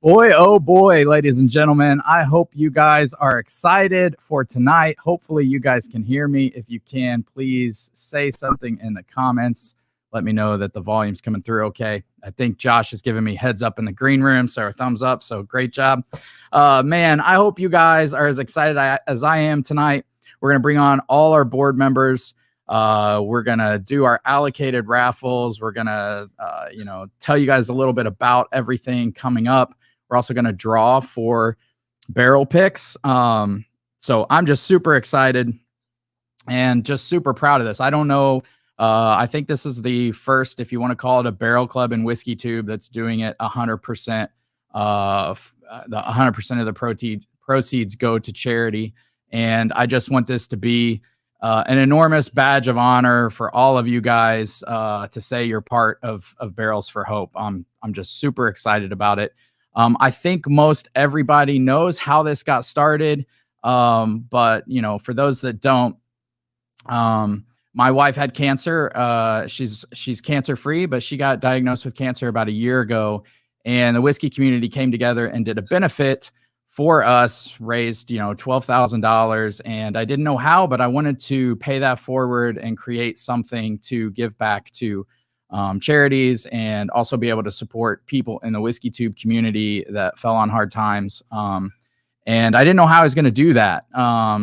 Boy, oh boy, ladies and gentlemen, I hope you guys are excited for tonight. Hopefully, you guys can hear me. If you can, please say something in the comments. Let me know that the volume's coming through okay. I think Josh has given me heads up in the green room, so a thumbs up. So great job. Man, I hope you guys are as excited as I am tonight. We're going to bring on all our board members. We're going to do our allocated raffles. We're going to, tell you guys a little bit about everything coming up. We're also going to draw for barrel picks. So I'm just super excited and just super proud of this. I don't know. I think this is the first, if you want to call it a barrel club in Whiskey Tube, that's doing it 100%. The 100% of the proceeds go to charity. And I just want this to be an enormous badge of honor for all of you guys to say you're part of Barrels for Hope. I'm just super excited about it. I think most everybody knows how this got started. But for those that don't, my wife had cancer. She's cancer free, but she got diagnosed with cancer about a year ago, and the whiskey community came together and did a benefit for us, raised, $12,000. And I didn't know how, but I wanted to pay that forward and create something to give back to charities, and also be able to support people in the Whiskey Tube community that fell on hard times. And I didn't know how I was going to do that.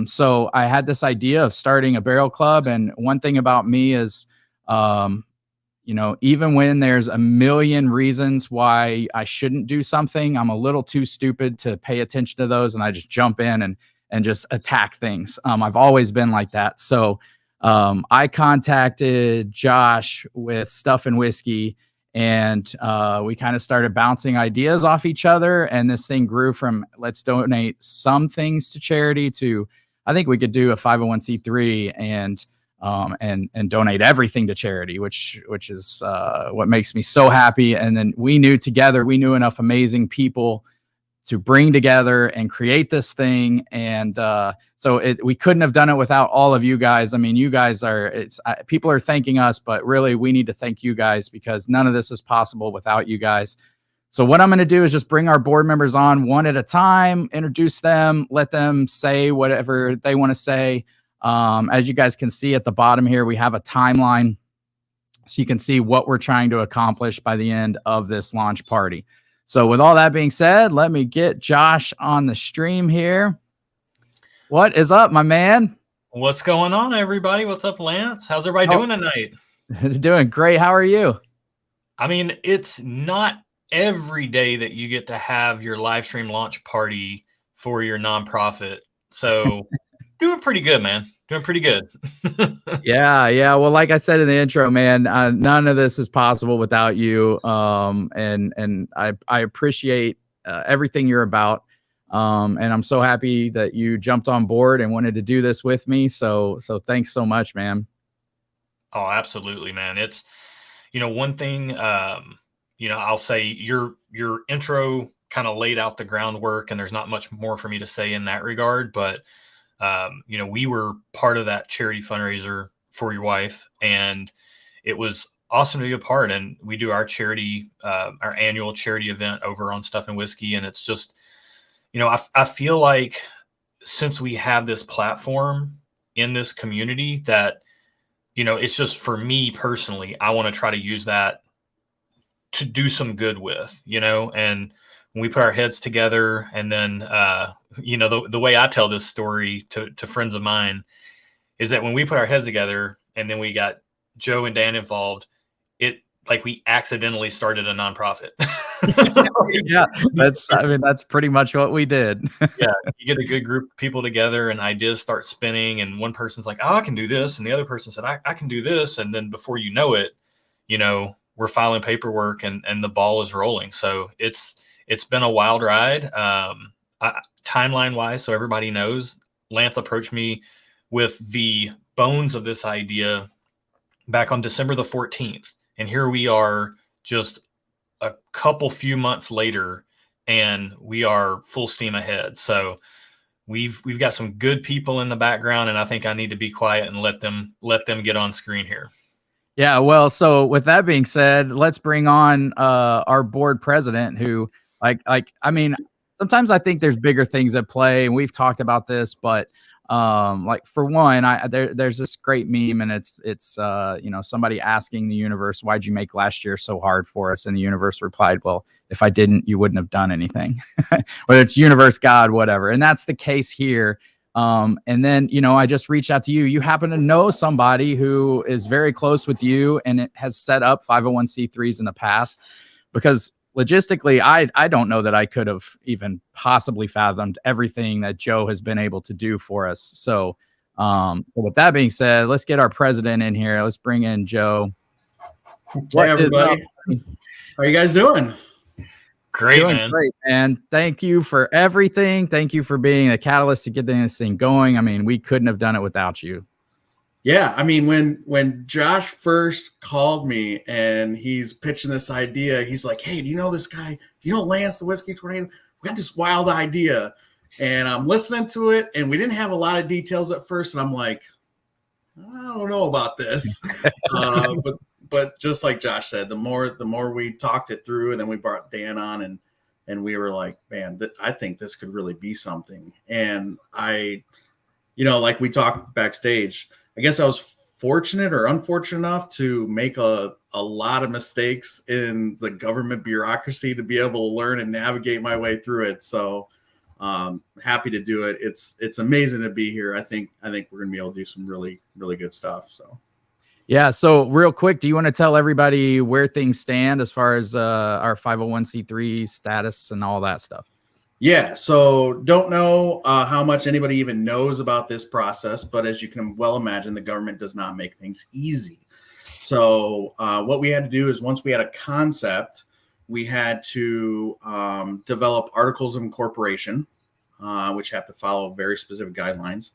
So I had this idea of starting a barrel club. And one thing about me is, even when there's a million reasons why I shouldn't do something, I'm a little too stupid to pay attention to those. And I just jump in and just attack things. I've always been like that. So I contacted Josh with Stuff and Whiskey, and we kind of started bouncing ideas off each other. And this thing grew from let's donate some things to charity to I think we could do a 501c3 and donate everything to charity, which is what makes me so happy. And then we knew enough amazing people to bring together and create this thing. And so we couldn't have done it without all of you guys. I mean, you guys people are thanking us, but really we need to thank you guys, because none of this is possible without you guys. So what I'm going to do is just bring our board members on one at a time, introduce them, let them say whatever they want to say. As you guys can see at the bottom here, we have a timeline, so you can see what we're trying to accomplish by the end of this launch party. So with all that being said, let me get Josh on the stream here. What is up, my man? What's going on, everybody? What's up, Lance? How's everybody doing tonight? Doing great. How are you? I mean, it's not every day that you get to have your live stream launch party for your nonprofit. So doing pretty good, man. Doing pretty good. Yeah. Well, like I said in the intro, man, none of this is possible without you. And I appreciate everything you're about. And I'm so happy that you jumped on board and wanted to do this with me. So thanks so much, man. Oh, absolutely, man. It's, one thing, I'll say your intro kind of laid out the groundwork, and there's not much more for me to say in that regard, but we were part of that charity fundraiser for your wife, and it was awesome to be a part. And we do our charity, our annual charity event over on Stuff and Whiskey. And it's just, I feel like since we have this platform in this community that, it's just for me personally, I want to try to use that to do some good with, and when we put our heads together, and then, the way I tell this story to friends of mine is that when we put our heads together and then we got Joe and Dan involved, it like we accidentally started a nonprofit. Yeah, that's pretty much what we did. Yeah, you get a good group of people together and ideas start spinning, and one person's like, oh, I can do this. And the other person said, I can do this. And then before you know it, we're filing paperwork and the ball is rolling. So it's been a wild ride. Timeline wise, so everybody knows, Lance approached me with the bones of this idea back on December the 14th. And here we are just a few months later, and we are full steam ahead. So we've got some good people in the background, and I think I need to be quiet and let them get on screen here. Yeah, well, so with that being said, let's bring on our board president, who I mean, sometimes I think there's bigger things at play, and we've talked about this, but like for one, there's this great meme, and it's you know, somebody asking the universe, why'd you make last year so hard for us? And the universe replied, well, if I didn't, you wouldn't have done anything. Whether it's universe, God, whatever. And that's the case here. And then, you know, I just reached out to you. You happen to know somebody who is very close with you and it has set up 501c3s in the past, because logistically, I don't know that I could have even possibly fathomed everything that Joe has been able to do for us. So with that being said, let's get our president in here. Let's bring in Joe. Hey, everybody. How are you guys doing? Great, man. Great, man. Thank you for everything. Thank you for being a catalyst to getting this thing going. I mean, we couldn't have done it without you. Yeah, I mean, when Josh first called me and he's pitching this idea, he's like, hey, do you know this guy? Do you know Lance the Whiskey Tornado? We got this wild idea. And I'm listening to it, and we didn't have a lot of details at first. And I'm like, I don't know about this. But just like Josh said, the more we talked it through, and then we brought Dan on, and we were like, man, I think this could really be something. And like we talked backstage, I guess I was fortunate or unfortunate enough to make a lot of mistakes in the government bureaucracy to be able to learn and navigate my way through it. So happy to do it. It's amazing to be here. I think we're going to be able to do some really, really good stuff. So. Yeah. So real quick, do you want to tell everybody where things stand as far as our 501c3 status and all that stuff? Yeah. So don't know how much anybody even knows about this process, but as you can well imagine, the government does not make things easy. So what we had to do is, once we had a concept, we had to develop articles of incorporation, which have to follow very specific guidelines.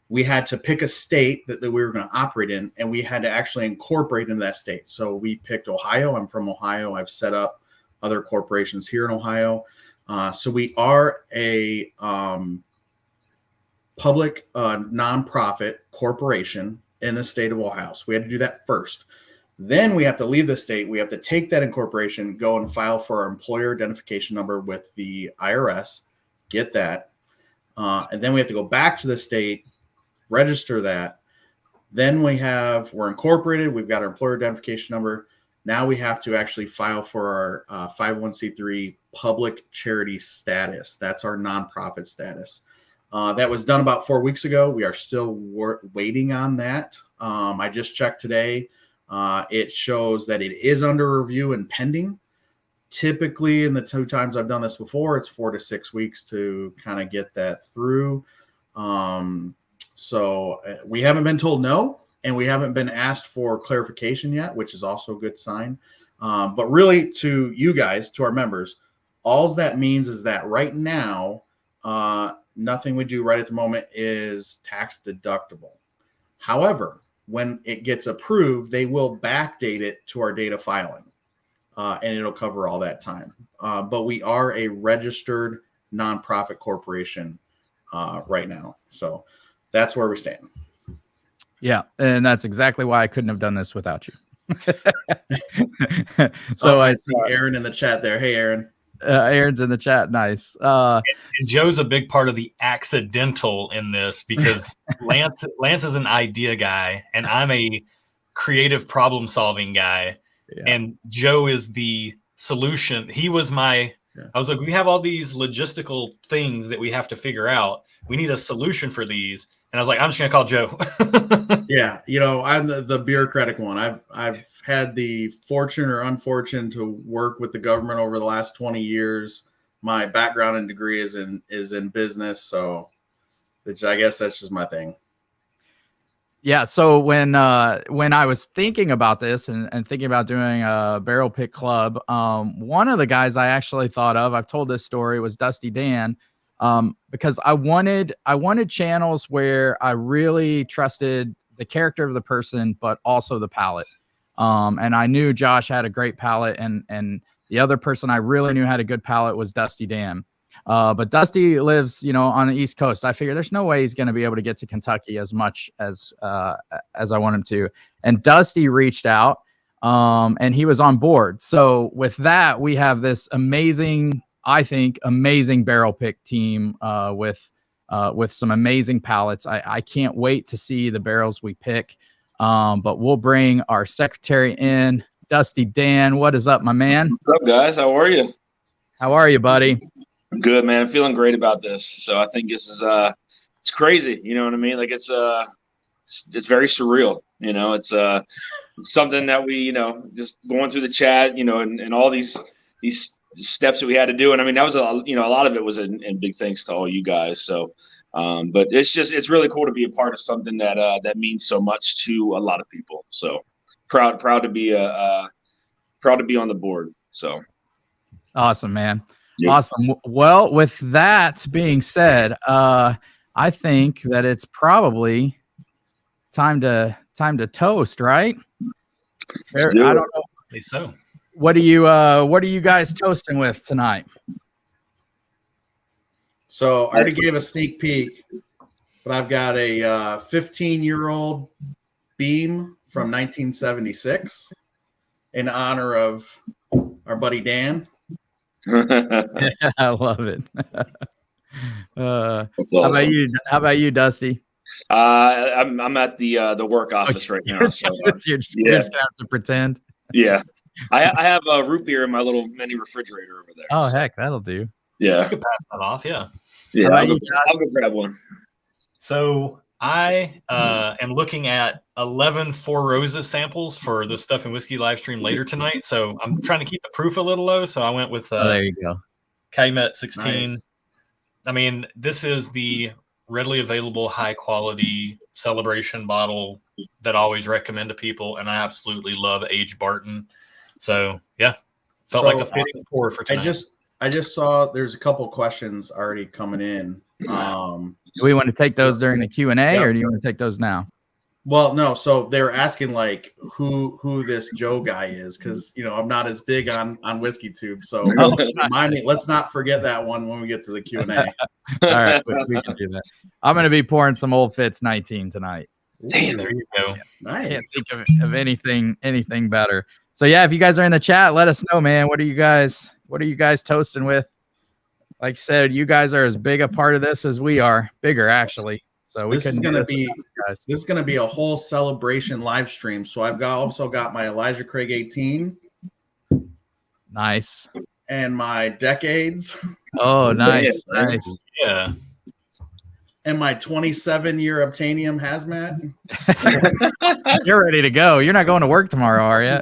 We had to pick a state that we were going to operate in, and we had to actually incorporate into that state. So we picked Ohio. I'm from Ohio. I've set up other corporations here in Ohio. So we are a public nonprofit corporation in the state of Ohio. So we had to do that first. Then we have to leave the state. We have to take that incorporation, go and file for our employer identification number with the IRS, get that. And then we have to go back to the state, register that. Then we're incorporated. We've got our employer identification number. Now we have to actually file for our 501c3 public charity status. That's our nonprofit status. That was done about 4 weeks ago. We are still waiting on that. I just checked today. It shows that it is under review and pending. Typically, in the 2 times I've done this before, it's 4 to 6 weeks to kind of get that through. So we haven't been told no, and we haven't been asked for clarification yet, which is also a good sign. But really, to you guys, to our members, all that means is that right now, nothing we do right at the moment is tax deductible. However, when it gets approved, they will backdate it to our date of filing, and it'll cover all that time. But we are a registered nonprofit corporation right now. So that's where we stand. Yeah, and that's exactly why I couldn't have done this without you. So I see Aaron in the chat there. Hey, Aaron. Aaron's in the chat. Nice. And Joe's a big part of the accidental in this, because Lance is an idea guy and I'm a creative problem solving guy. Yeah. And Joe is the solution. He was I was like, we have all these logistical things that we have to figure out. We need a solution for these. And I was like, I'm just going to call Joe. Yeah. I'm the bureaucratic one. I've had the fortune or unfortunate to work with the government over the last 20 years. My background and degree is in business. So I guess that's just my thing. Yeah. So when I was thinking about this and thinking about doing a barrel pick club, one of the guys I actually thought of, I've told this story, was Dusty Dan. Because I wanted channels where I really trusted the character of the person, but also the palate. And I knew Josh had a great palate, and the other person I really knew had a good palate was Dusty Dan. But Dusty lives, on the East Coast. I figure there's no way he's going to be able to get to Kentucky as much as I want him to. And Dusty reached out, and he was on board. So with that, we have this amazing I think, amazing barrel pick team with some amazing pallets. I can't wait to see the barrels we pick. But we'll bring our secretary in, Dusty Dan. What is up, my man? What's up, guys? How are you? How are you, buddy? Good, man. Feeling great about this. So I think this is it's crazy. You know what I mean? Like it's very surreal. You know, it's something that we, just going through the chat, and all these steps that we had to do. And I mean, that was a lot of it was in big thanks to all you guys. So, but it's really cool to be a part of something that means so much to a lot of people. So proud to be on the board. So awesome, man. Yep. Awesome. Well, with that being said, I think that it's probably time to toast, right? I don't know. I think so. What are you guys toasting with tonight? So I already gave a sneak peek, but I've got a 15-year-old Beam from 1976 in honor of our buddy Dan. I love it. That's How awesome. about you, Dusty? I'm at the work office right now. So You're just gonna have to pretend. yeah, I have a root beer in my little mini refrigerator over there. Oh, so, heck, that'll do. You yeah, could pass that off, yeah. yeah. How I'll about go, you, I'll go grab one. So I am looking at 11 Four Roses samples for the Stuff and Whiskey live stream later tonight. So I'm trying to keep the proof a little low. So I went with There you go. Calumet 16. Nice. I mean, this is the readily available high quality celebration bottle that I always recommend to people. And I absolutely love Age Barton. So yeah, felt like a fitting pour for tonight. I just saw there's a couple questions already coming in. Do we want to take those during the Q&A, Yep. or do you want to take those now? Well, no. So they were asking like who this Joe guy is, because I'm not as big on Whiskey Tube. So remind me. Let's not forget that one when we get to the Q&A. All right, we can do that. I'm going to be pouring some Old Fitz 19 tonight. Damn, there you go. Nice. Can't think of anything better. So yeah, if you guys are in the chat, let us know, man. What are you guys toasting with? Like I said, you guys are as big a part of this as we are, bigger actually. So This is gonna be a whole celebration live stream. So I've also got my Elijah Craig 18 nice. and my Decades Oh, nice, nice. Yeah. and my 27-year Obtainium Hazmat. You're ready to go. You're not going to work tomorrow, are you?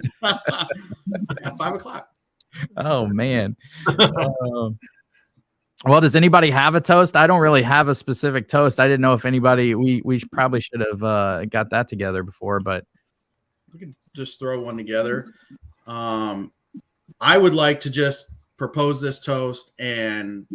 At 5 o'clock. Oh man. Well, does anybody have a toast? I don't really have a specific toast. I didn't know if anybody. We probably should have got that together before, but We can just throw one together. I would like to just propose this toast and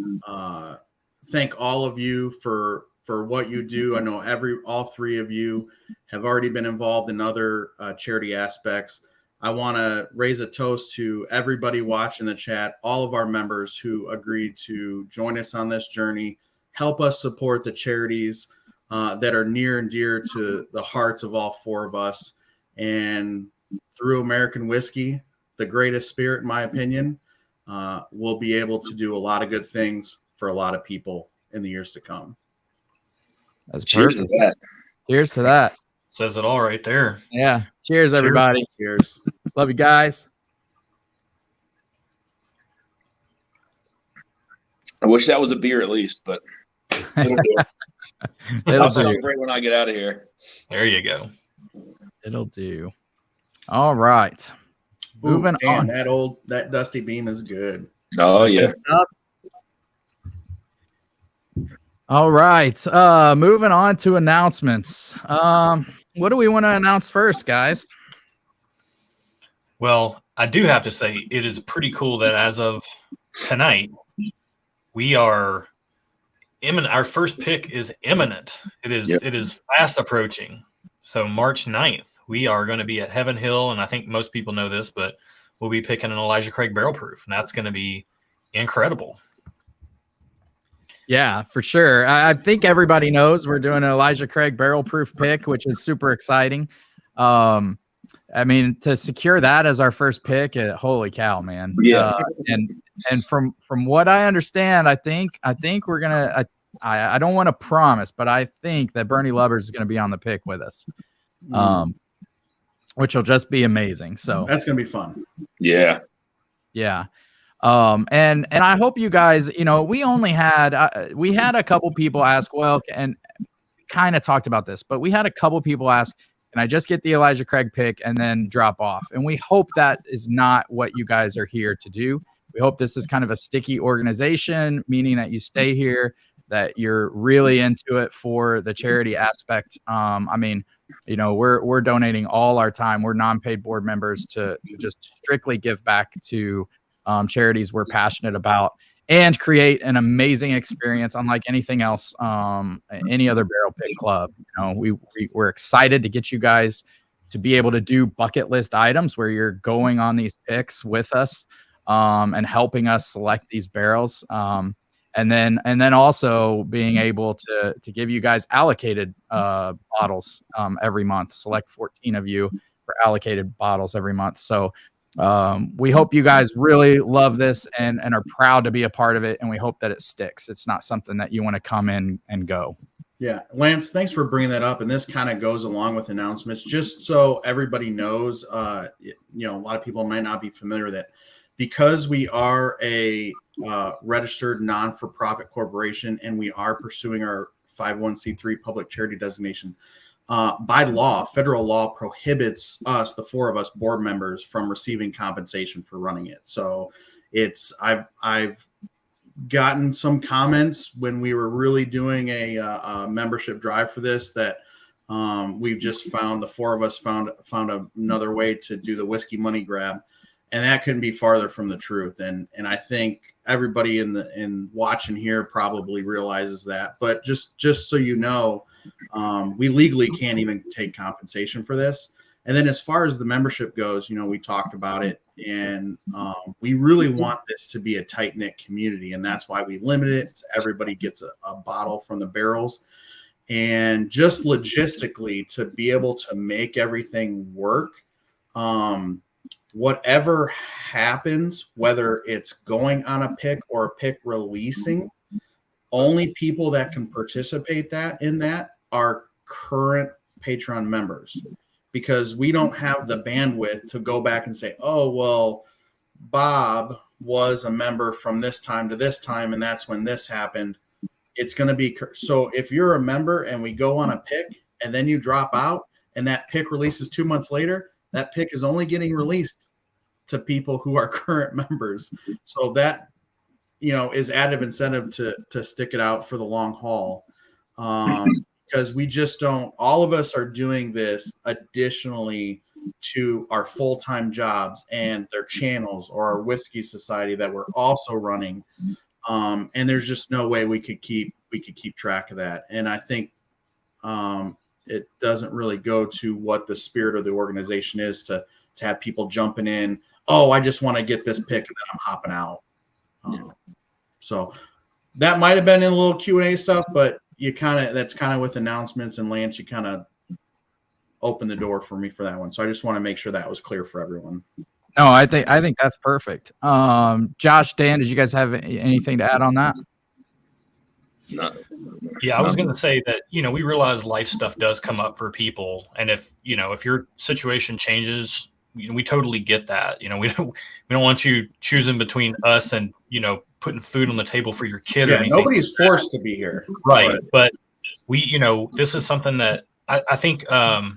thank all of you for what you do. I know all three of you have already been involved in other charity aspects. I want to raise a toast to everybody watching the chat, all of our members who agreed to join us on this journey, help us support the charities that are near and dear to the hearts of all four of us. And through American Whiskey, the greatest spirit, in my opinion, we'll be able to do a lot of good things for a lot of people in the years to come. that's Cheers perfect. to that. Cheers to that. Says it all right there. Yeah. Cheers, everybody. Cheers. Love you guys. I wish that was a beer at least, but it'll do. It'll I'll do. celebrate when I get out of here. There you go. It'll do. All right. Moving Ooh, damn, on. that Dusty Beam is good. Oh yeah. Good stuff. All right. Moving on to announcements. What do we want to announce first, guys? Well, I do have to say it is pretty cool that as of tonight, we are imminent. Our first pick is imminent. It is Yep. It is fast approaching. So March 9th, we are going to be at Heaven Hill, and I think most people know this, but we'll be picking an Elijah Craig barrel proof, and that's going to be incredible. Yeah, for sure. I think everybody knows we're doing an Elijah Craig barrel proof pick, which is super exciting. I mean, to secure that as our first pick, holy cow, man. Yeah. And and from what I understand, I think we're gonna. I don't want to promise, but I think that Bernie Lubbers is going to be on the pick with us, which will just be amazing. So that's going to be fun. Yeah. And I hope you guys, we only had we had a couple people ask, well, and kind of talked about this, but we had a couple people ask, can I just get the Elijah Craig pick and then drop off? And we hope that is not what you guys are here to do. We hope this is kind of a sticky organization, meaning that you stay here, that you're really into it for the charity aspect. I mean, we're donating all our time. We're non-paid board members to just strictly give back to charities we're passionate about and create an amazing experience unlike anything else, any other barrel pick club. We're excited to get you guys to be able to do bucket list items where you're going on these picks with us and helping us select these barrels. And then also being able to give you guys allocated bottles every month, select 14 of you for allocated bottles every month. So we hope you guys really love this and are proud to be a part of it. And we hope that it sticks. It's not something that you want to come in and go. Yeah. Lance, thanks for bringing that up. And this kind of goes along with announcements, just so everybody knows, a lot of people might not be familiar with it. Because we are a registered non-for-profit corporation and we are pursuing our 501c3 public charity designation, by law, federal law prohibits us, the four of us board members, from receiving compensation for running it. So I've gotten some comments when we were really doing a membership drive for this that we've just found, the four of us found another way to do the whiskey money grab. And that couldn't be farther from the truth. And I think everybody in watching here probably realizes that. But just so you know, we legally can't even take compensation for this. And then as far as the membership goes, we talked about it, and we really want this to be a tight-knit community. And that's why we limit it. Everybody gets a bottle from the barrels. And just logistically, to be able to make everything work, whatever happens, whether it's going on a pick or a pick releasing, only people that can participate in that are current Patreon members, because we don't have the bandwidth to go back and say, oh, well, Bob was a member from this time to this time, and that's when this happened. It's going to be, so if you're a member and we go on a pick and then you drop out and that pick releases 2 months later, that pick is only getting released to people who are current members. So that, is added incentive to stick it out for the long haul. Because we just don't, all of us are doing this additionally to our full-time jobs and their channels or our whiskey society that we're also running. And there's just no way we could keep track of that. And I think it doesn't really go to what the spirit of the organization is to have people jumping in. Oh, I just want to get this pick and then I'm hopping out. So that might've been in a little Q&A stuff, but that's kind of with announcements, and Lance, you kind of opened the door for me for that one. So I just want to make sure that was clear for everyone. No, I think that's perfect. Josh, Dan, did you guys have anything to add on that? No. Yeah, I was going to say that, we realize life stuff does come up for people. And if your situation changes, we totally get that. We don't want you choosing between us and, putting food on the table for your kid. Yeah, or anything. Nobody's forced to be here. Right. But we, this is something that I think, I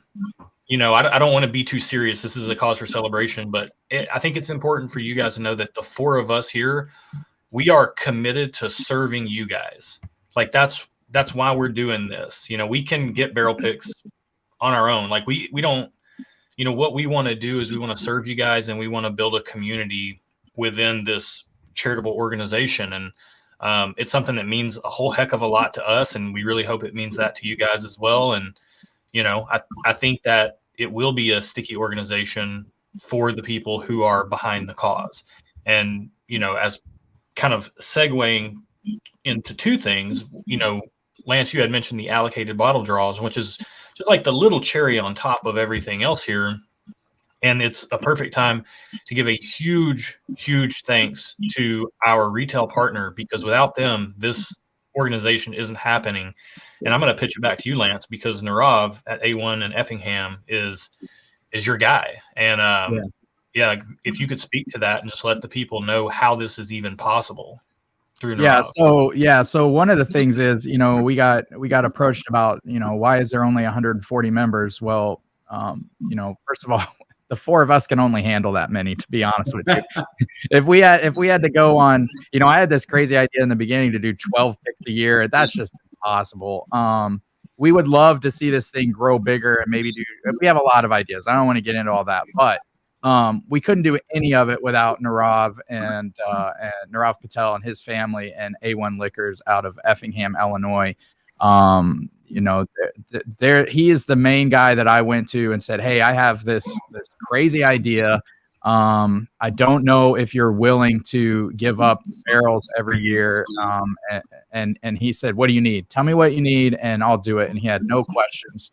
don't want to be too serious. This is a cause for celebration, but I think it's important for you guys to know that the four of us here, we are committed to serving you guys. Like that's why we're doing this. We can get barrel picks on our own. Like we don't, what we want to do is we want to serve you guys, and we want to build a community within this charitable organization. And it's something that means a whole heck of a lot to us. And we really hope it means that to you guys as well. And, I think that it will be a sticky organization for the people who are behind the cause. And, as kind of segueing into two things, Lance, you had mentioned the allocated bottle draws, which is just like the little cherry on top of everything else here. And it's a perfect time to give a huge, huge thanks to our retail partner, because without them, this organization isn't happening. And I'm going to pitch it back to you, Lance, because Narav at A1 and Effingham is your guy. And yeah, if you could speak to that and just let the people know how this is even possible through Narav. So one of the things is, we got approached about, why is there only 140 members? Well, first of all, the four of us can only handle that many, to be honest with you. If we had to go on, I had this crazy idea in the beginning to do 12 picks a year. That's just impossible. We would love to see this thing grow bigger and maybe we have a lot of ideas. I don't want to get into all that, but we couldn't do any of it without Narav and Narav Patel and his family and A1 Liquors out of Effingham, Illinois. He is the main guy that I went to and said, "Hey, I have this crazy idea. I don't know if you're willing to give up barrels every year." And he said, "What do you need? Tell me what you need, and I'll do it." And he had no questions.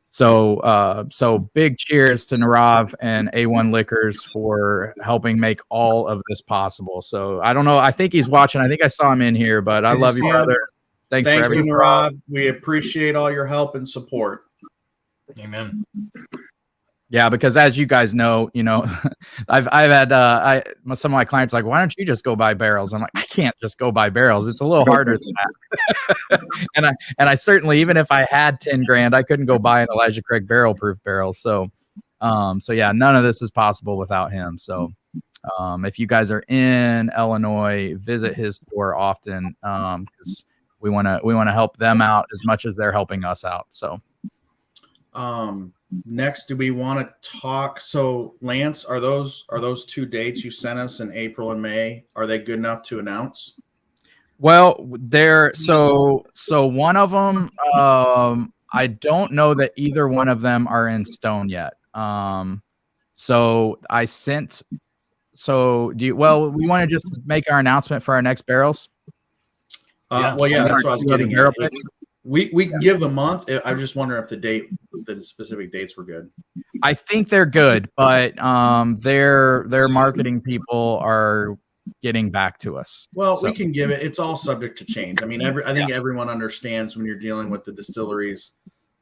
So big cheers to Narav and A1 Liquors for helping make all of this possible. So I don't know. I think he's watching. I think I saw him in here, but I love you, brother. Thanks for everything, Narav. We appreciate all your help and support. Amen. Yeah, because as you guys know, I've had some of my clients like, why don't you just go buy barrels? I'm like, I can't just go buy barrels. It's a little harder than that. and I certainly, even if I had 10 grand, I couldn't go buy an Elijah Craig barrel proof barrel. So yeah, none of this is possible without him. So if you guys are in Illinois, visit his store often, because we want to help them out as much as they're helping us out. So next, do we want to talk? So Lance, are those 2 dates you sent us in April and May? Are they good enough to announce? Well, they're so one of them, I don't know that either one of them are in stone yet. So I sent, we want to just make our announcement for our next barrels. That's what I was getting at. We can give the month. I just wonder if the specific dates were good. I think they're good, but their marketing people are getting back to us. Well, we can give it. It's all subject to change. I mean, I think everyone understands when you're dealing with the distilleries,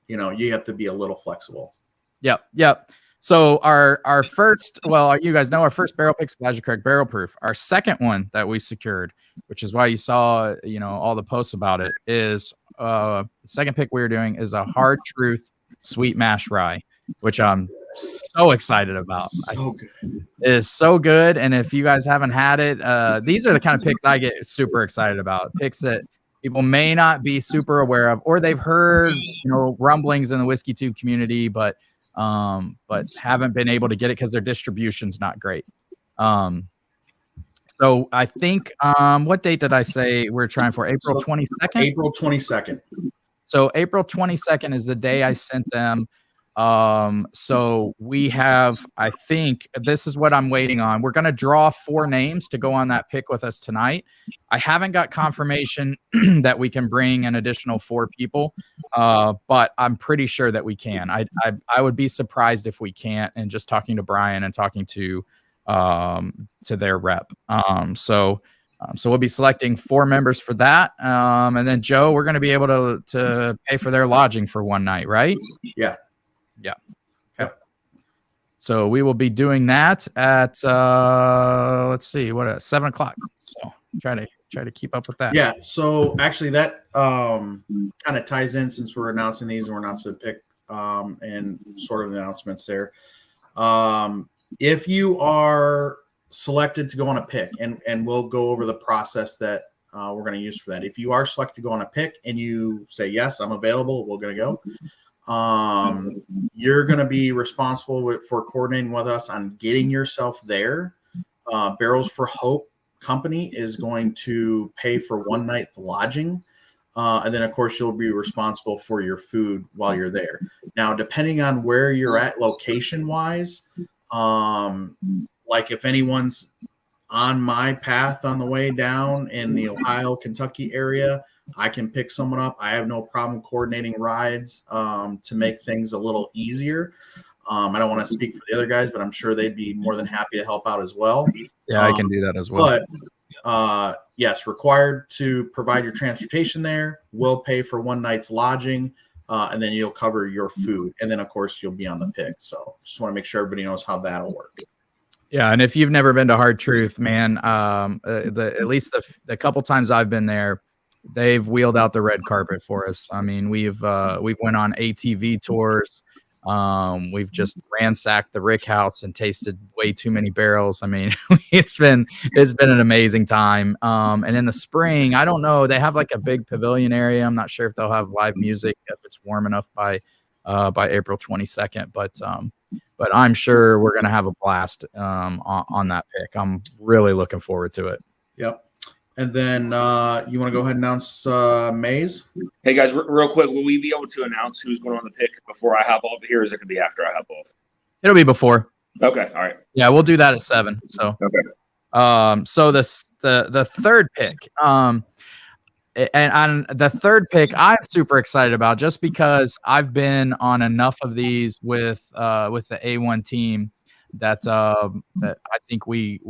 you have to be a little flexible. Yep. So our first, you guys know our first barrel pick's Elijah Craig barrel proof. Our second one that we secured, which is why you saw, all the posts about it, is the second pick we were doing is a Hard Truth Sweet Mash Rye, which I'm so excited about. So good. It is so good. And if you guys haven't had it, these are the kind of picks I get super excited about. Picks that people may not be super aware of, or they've heard, rumblings in the Whiskey Tube community, but haven't been able to get it because their distribution's not great. So I think, what date did I say we're trying for? April 22nd? April 22nd. So April 22nd is the day I sent them. So we have, I think this is what I'm waiting on. We're going to draw 4 names to go on that pick with us tonight. I haven't got confirmation that we can bring an additional 4 people, but I'm pretty sure that we can. I would be surprised if we can't, and just talking to Brian and talking to their rep. So we'll be selecting 4 members for that. And then Joe, we're going to be able to pay for their lodging for one night, right? Yeah. Okay. So we will be doing that at, let's see, 7:00. So try to keep up with that. Yeah. So actually that kind of ties in, since we're announcing these and we're announcing a pick and sort of the announcements there. If you are selected to go on a pick, and we'll go over the process that we're going to use for that. If you are selected to go on a pick and you say, yes, I'm available, we're going to go. You're going to be responsible for coordinating with us on getting yourself there. Barrels for Hope Company is going to pay for one night's lodging. And then, of course, you'll be responsible for your food while you're there. Now, depending on where you're at location-wise, like if anyone's on my path on the way down in the Ohio, Kentucky area, I can pick someone up. I have no problem coordinating rides to make things a little easier. I don't want to speak for the other guys, but I'm sure they'd be more than happy to help out as well. Yeah, I can do that as well. But yes, required to provide your transportation there. Will pay for one night's lodging, and then you'll cover your food. And then, of course, you'll be on the pick. So just want to make sure everybody knows how that'll work. Yeah, and if you've never been to Hard Truth, man, at least the couple times I've been there, they've wheeled out the red carpet for us. I mean, we've went on ATV tours. We've just ransacked the Rick House and tasted way too many barrels. I mean, it's been an amazing time. And in the spring, I don't know, they have like a big pavilion area. I'm not sure if they'll have live music if it's warm enough by April 22nd, but I'm sure we're going to have a blast on that pick. I'm really looking forward to it. Yep. And then you want to go ahead and announce Mays? Hey guys, real quick, will we be able to announce who's going on the pick before I hop off here, or is it going to be after I hop off? It'll be before. Okay, all right. Yeah, we'll do that at 7. So Okay. so the third pick, and on the third pick, I'm super excited about just because I've been on enough of these with the A1 team that I think we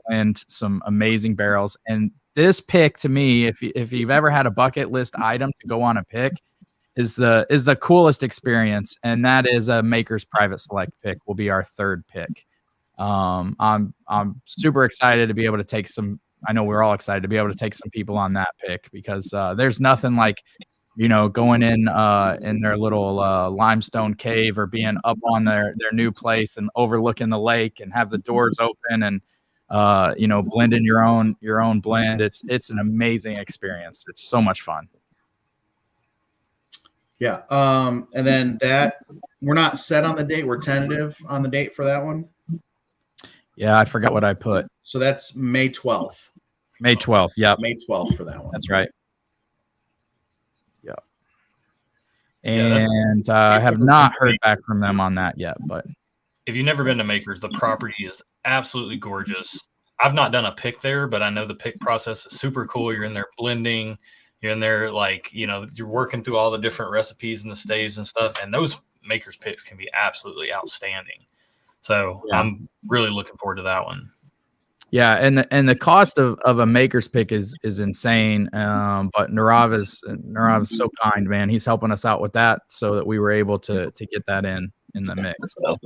blend some amazing barrels. And this pick, to me, if you've ever had a bucket list item to go on a pick, is the coolest experience, and that is a Maker's Private Select pick. Will be our third pick. I'm super excited to be able to take some. I know we're all excited to be able to take some people on that pick because there's nothing like, going in their little limestone cave or being up on their new place and overlooking the lake and have the doors open and blend in your own blend. It's an amazing experience. It's so much fun. Yeah. And then that we're not set on the date. We're tentative on the date for that one. Yeah, I forgot what I put. So that's May 12th. May 12th. Yep. May 12th for that one. That's right. Yeah. And I have not heard back from them on that yet, but if you've never been to Makers, the property is absolutely gorgeous. I've not done a pick there, but I know the pick process is super cool. You're in there blending. You're in there you're working through all the different recipes and the staves and stuff. And those Makers picks can be absolutely outstanding. So yeah. I'm really looking forward to that one. Yeah, and the cost of a Maker's pick is insane. But Nirav is so kind, man. He's helping us out with that so that we were able to get that in the mix. So.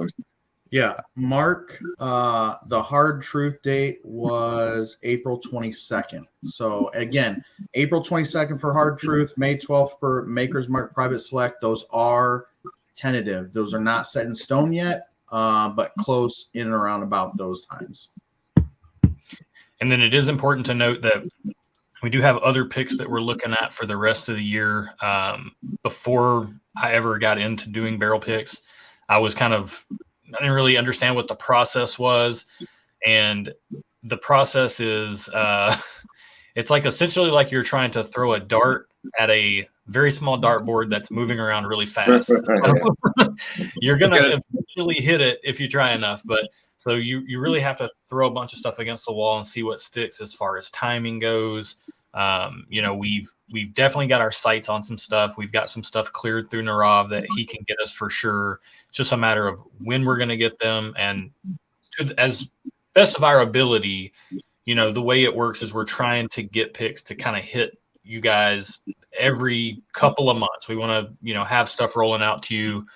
Yeah, Mark, the Hard Truth date was April 22nd. So again, April 22nd for Hard Truth, May 12th for Maker's Mark Private Select. Those are tentative. Those are not set in stone yet, but close in and around about those times. And then it is important to note that we do have other picks that we're looking at for the rest of the year. Before I ever got into doing barrel picks, I didn't really understand what the process was. And the process is, it's like essentially like you're trying to throw a dart at a very small dartboard that's moving around really fast. So you're going to eventually hit it if you try enough. But so you really have to throw a bunch of stuff against the wall and see what sticks as far as timing goes. We've definitely got our sights on some stuff. We've got some stuff cleared through Nirav that he can get us for sure. It's just a matter of when we're going to get them. And as best of our ability, the way it works is we're trying to get picks to kind of hit you guys every couple of months. We want to, have stuff rolling out to you.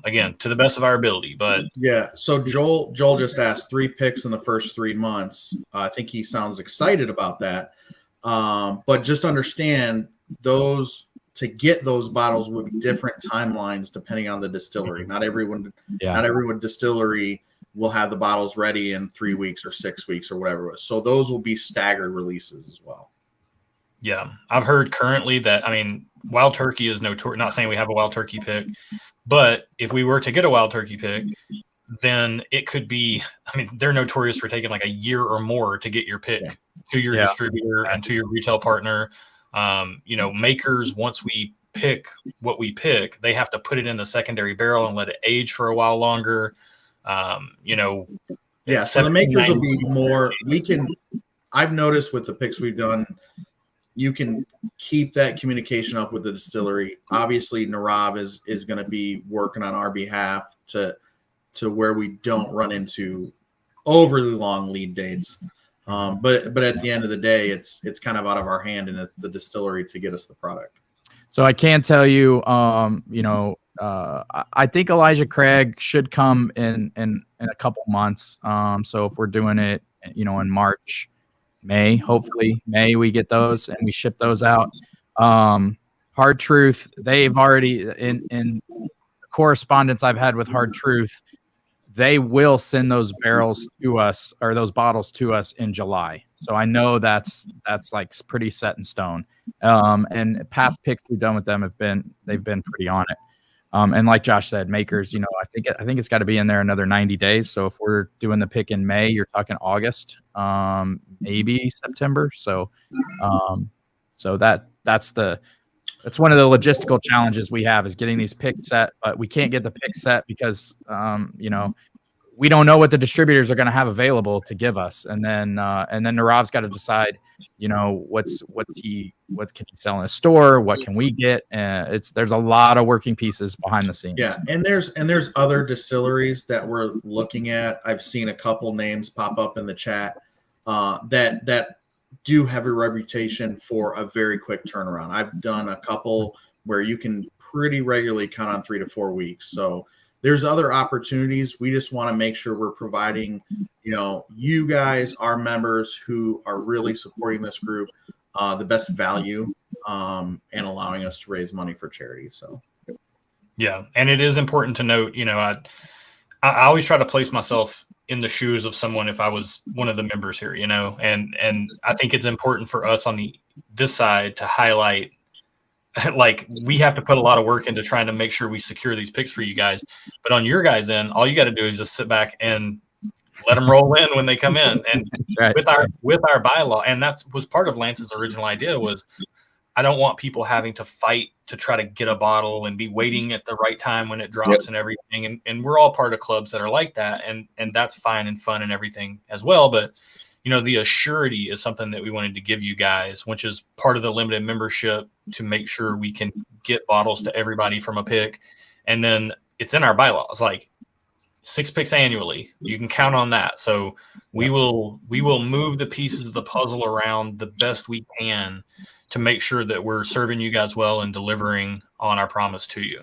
Again, to the best of our ability, but yeah. So Joel just asked 3 picks in the first 3 months. I think he sounds excited about that. But just understand to get those bottles would be different timelines depending on the distillery. Not every distillery will have the bottles ready in 3 weeks or 6 weeks or whatever it was. So those will be staggered releases as well. Yeah. I've heard currently that, Wild Turkey is notorious. Not saying we have a Wild Turkey pick, but if we were to get a Wild Turkey pick, then it could be, they're notorious for taking like a year or more to get your pick to your distributor and to your retail partner. Makers, once we pick what we pick, they have to put it in the secondary barrel and let it age for a while longer. So the Makers will be more, I've noticed with the picks we've done, you can keep that communication up with the distillery. Obviously, Narav is going to be working on our behalf to where we don't run into overly long lead dates. But at the end of the day, it's kind of out of our hand in the distillery to get us the product. So I can tell you, I think Elijah Craig should come in a couple months. So if we're doing it, in March, May, hopefully May, we get those and we ship those out. Hard Truth, they've already in correspondence I've had with Hard Truth, they will send those barrels to us or those bottles to us in July. So I know that's like pretty set in stone. And past picks we've done with them they've been pretty on it. And like Josh said, makers, I think it's got to be in there another 90 days. So if we're doing the pick in May, you're talking August, maybe September. So that's one of the logistical challenges we have is getting these picks set, but we can't get the pick set because, we don't know what the distributors are going to have available to give us. And then Narav's got to decide, what can he sell in a store? What can we get? There's a lot of working pieces behind the scenes. Yeah. And there's other distilleries that we're looking at. I've seen a couple names pop up in the chat, that do have a reputation for a very quick turnaround. I've done a couple where you can pretty regularly count on 3 to 4 weeks. So there's other opportunities. We just want to make sure we're providing, you guys, our members who are really supporting this group, the best value, and allowing us to raise money for charity. So, yeah. And it is important to note, I always try to place myself in the shoes of someone if I was one of the members here, and I think it's important for us on this side to highlight, like, we have to put a lot of work into trying to make sure we secure these picks for you guys. But on your guys' end, all you got to do is just sit back and let them roll in when they come in. And That's right. with our bylaw, and that was part of Lance's original idea, was I don't want people having to fight to try to get a bottle and be waiting at the right time when it drops and everything. And we're all part of clubs that are like that, and that's fine and fun and everything as well. But the assurity is something that we wanted to give you guys, which is part of the limited membership, to make sure we can get bottles to everybody from a pick. And then it's in our bylaws, like 6 picks annually. You can count on that. So we will move the pieces of the puzzle around the best we can to make sure that we're serving you guys well and delivering on our promise to you.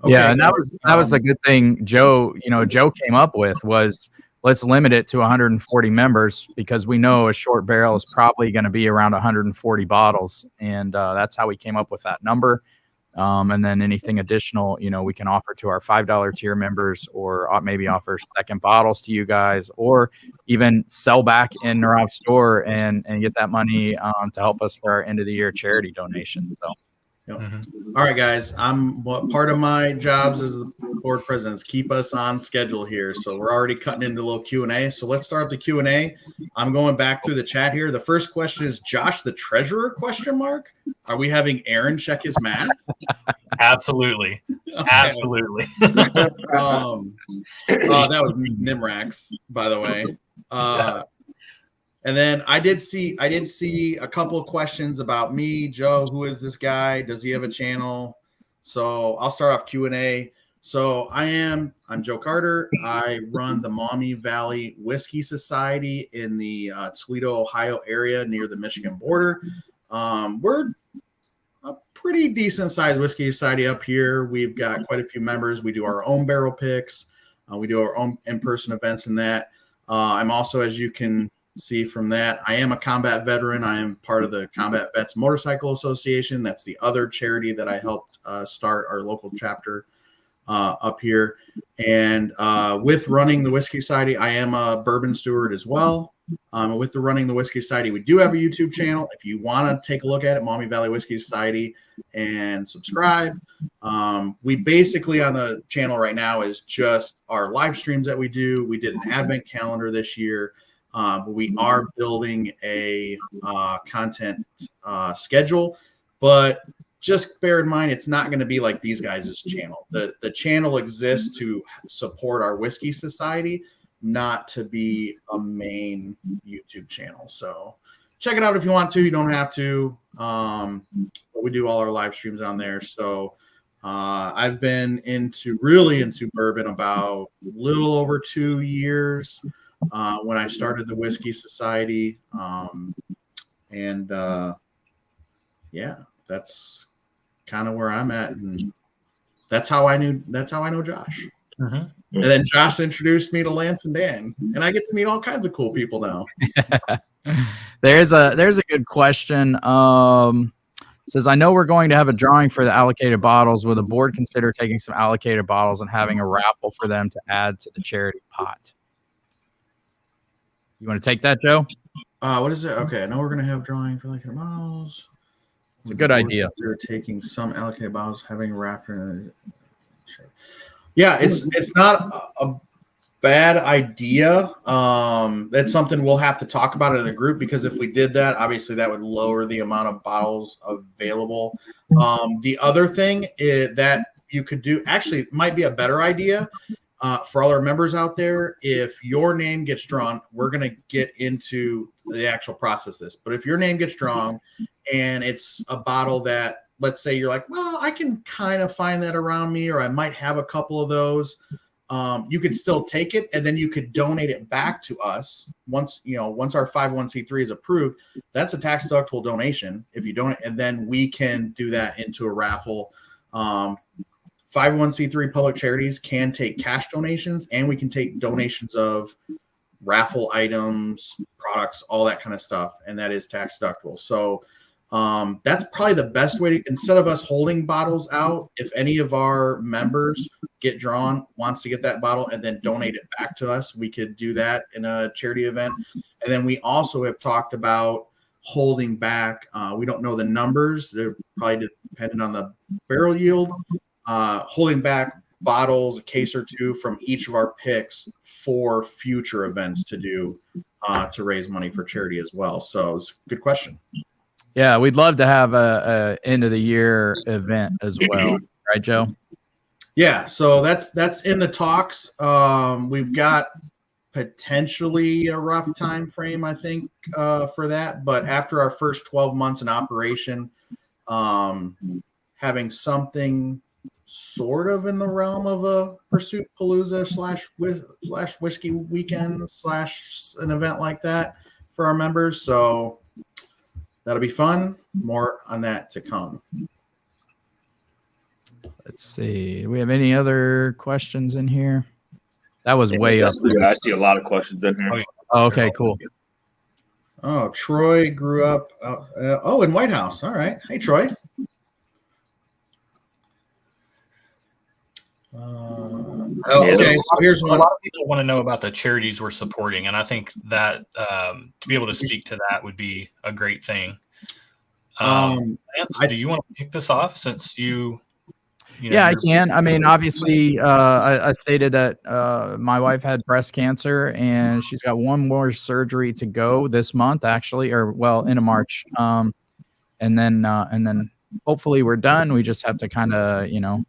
Okay. Yeah, and that was a good thing Joe came up with was, let's limit it to 140 members, because we know a short barrel is probably going to be around 140 bottles. And that's how we came up with that number. And then anything additional, we can offer to our $5 tier members, or maybe offer second bottles to you guys, or even sell back in Narav's store and get that money to help us for our end of the year charity donation. So. Yep. Mm-hmm. All right, guys. Part of my jobs as the board president is keep us on schedule here. So we're already cutting into a little Q&A. So let's start the Q&A. I'm going back through the chat here. The first question is Josh, the treasurer ? Are we having Aaron check his math? Absolutely. Okay. Absolutely. That was Nimrax, by the way. And then I did see a couple of questions about me, Joe. Who is this guy? Does he have a channel? So I'll start off Q&A. So I'm Joe Carter. I run the Maumee Valley Whiskey Society in the Toledo, Ohio area near the Michigan border. We're a pretty decent sized whiskey society up here. We've got quite a few members. We do our own barrel picks. We do our own in-person events and that. I'm also, as you can see from that, I am a combat veteran. I am part of the Combat Vets Motorcycle Association. That's the other charity that I helped start our local chapter up here. And with running the Whiskey Society, I am a bourbon steward as well. With the Running the Whiskey Society, we do have a YouTube channel. If you want to take a look at it, Maumee Valley Whiskey Society, and subscribe. We basically on the channel right now is just our live streams that we do. We did an advent calendar this year. But we are building a content schedule, but just bear in mind, it's not going to be like these guys' channel. The channel exists to support our Whiskey Society, not to be a main YouTube channel. So check it out if you want to. You don't have to. But we do all our live streams on there. So I've been really into bourbon about a little over 2 years when I started the Whiskey Society. Yeah, that's kind of where I'm at, and that's how I know Josh. Mhm. And then Josh introduced me to Lance and Dan, and I get to meet all kinds of cool people now. There's a good question. Says, I know we're going to have a drawing for the allocated bottles. Will the board consider taking some allocated bottles and having a raffle for them to add to the charity pot? You want to take that, Joe? What is it? Okay, I know we're gonna have drawing for allocated bottles. It's a good idea. We're taking some allocated bottles, having a raffle. Yeah, it's not a bad idea. That's something we'll have to talk about in the group, because if we did that, obviously that would lower the amount of bottles available. The other thing is that you could do, actually, it might be a better idea for all our members out there. If your name gets drawn, we're going to get into the actual process of this. But if your name gets drawn and it's a bottle that, let's say you're like, well, I can kind of find that around me, or I might have a couple of those. You could still take it, and then you could donate it back to us once our 501c3 is approved. That's a tax deductible donation if you donate, and then we can do that into a raffle. 501c3 public charities can take cash donations, and we can take donations of raffle items, products, all that kind of stuff, and that is tax deductible. So that's probably the best way to, instead of us holding bottles out, if any of our members get drawn, wants to get that bottle and then donate it back to us, we could do that in a charity event. And then we also have talked about holding back. We don't know the numbers. They're probably dependent on the barrel yield. Holding back bottles, a case or two from each of our picks for future events to do to raise money for charity as well. So it's a good question. Yeah, we'd love to have a end of the year event as well, right, Joe? Yeah, so that's in the talks. We've got potentially a rough time frame, I think, for that. But after our first 12 months in operation, having something sort of in the realm of a Pursuit Palooza slash whiskey weekend / an event like that for our members. So that'll be fun. More on that to come. Let's see. Do we have any other questions in here? That was way up. I see a lot of questions in here. Oh, okay, cool. Oh, Troy grew up. In White House. All right. Hey, Troy. Okay. So here's a one. lot of people want to know about the charities we're supporting, and I think that to be able to speak to that would be a great thing. Lance, do you want to kick this off since you yeah, I can. I mean, obviously, I stated that my wife had breast cancer, and she's got one more surgery to go this month, actually, into March. And then hopefully we're done. We just have to kind of, have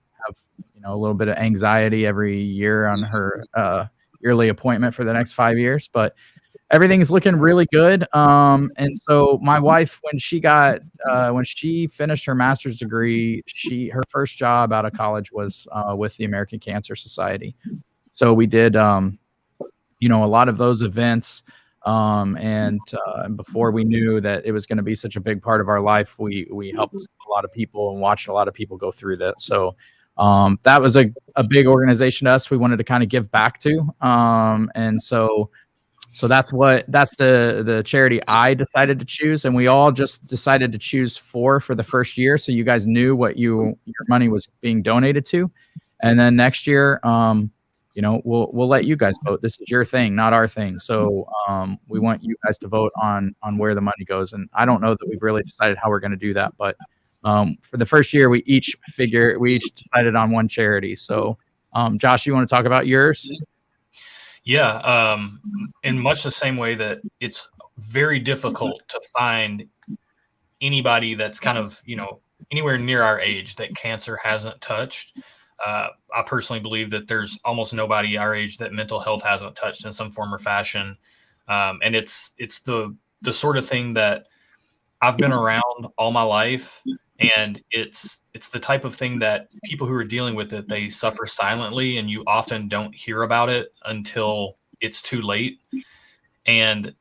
a little bit of anxiety every year on her yearly appointment for the next 5 years, but everything's looking really good. And so my wife, when she finished her master's degree, her first job out of college was with the American Cancer Society. So we did, a lot of those events. And before we knew that it was going to be such a big part of our life, we helped a lot of people and watched a lot of people go through that. So that was a big organization to us. We wanted to kind of give back to. And so that's the charity I decided to choose, and we all just decided to choose 4 for the first year, so you guys knew what your money was being donated to, and then next year, we'll let you guys vote. This is your thing, not our thing. So we want you guys to vote on where the money goes, and I don't know that we've really decided how we're going to do that, but for the first year, we each decided on one charity. So, Josh, you want to talk about yours? Yeah, in much the same way that it's very difficult to find anybody that's kind of, anywhere near our age that cancer hasn't touched. I personally believe that there's almost nobody our age that mental health hasn't touched in some form or fashion. And it's the the sort of thing that I've been around all my life, and it's the type of thing that people who are dealing with it, they suffer silently, and you often don't hear about it until it's too late. And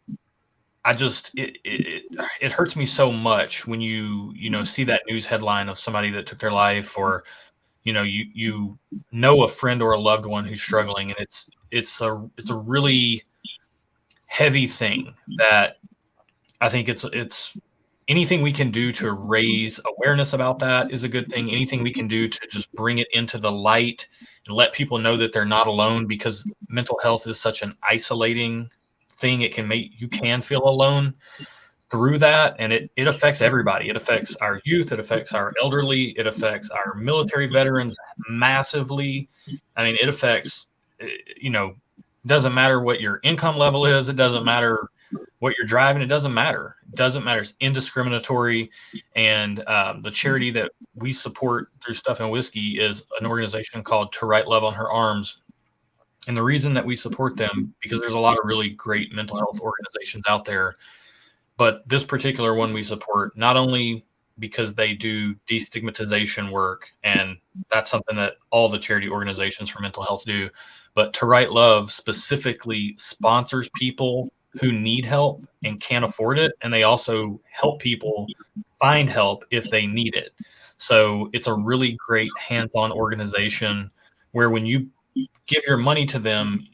I just it hurts me so much when you see that news headline of somebody that took their life, or you know a friend or a loved one who's struggling, and it's a really heavy thing that I think it's anything we can do to raise awareness about that is a good thing. Anything we can do to just bring it into the light and let people know that they're not alone, because mental health is such an isolating thing. It can make you feel alone through that, and it affects everybody. It affects our youth, it affects our elderly, it affects our military veterans massively. I mean, it affects, doesn't matter what your income level is, it doesn't matter what you're driving, it doesn't matter. It's indiscriminatory. And the charity that we support through Stuff and Whiskey is an organization called To Write Love on Her Arms. And the reason that we support them, because there's a lot of really great mental health organizations out there, but this particular one we support, not only because they do destigmatization work, and that's something that all the charity organizations for mental health do, but To Write Love specifically sponsors people who need help and can't afford it, and they also help people find help if they need it. So it's a really great hands-on organization where when you give your money to them,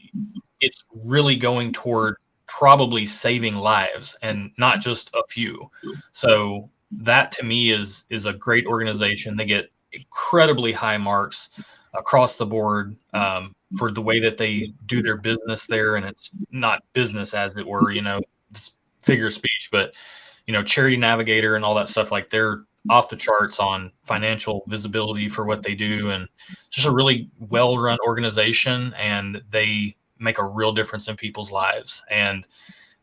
it's really going toward probably saving lives and not just a few. So that to me is a great organization. They get incredibly high marks across the board for the way that they do their business there. And it's not business as it were, it's figure of speech, but Charity Navigator and all that stuff, like they're off the charts on financial visibility for what they do, and just a really well-run organization, and they make a real difference in people's lives. And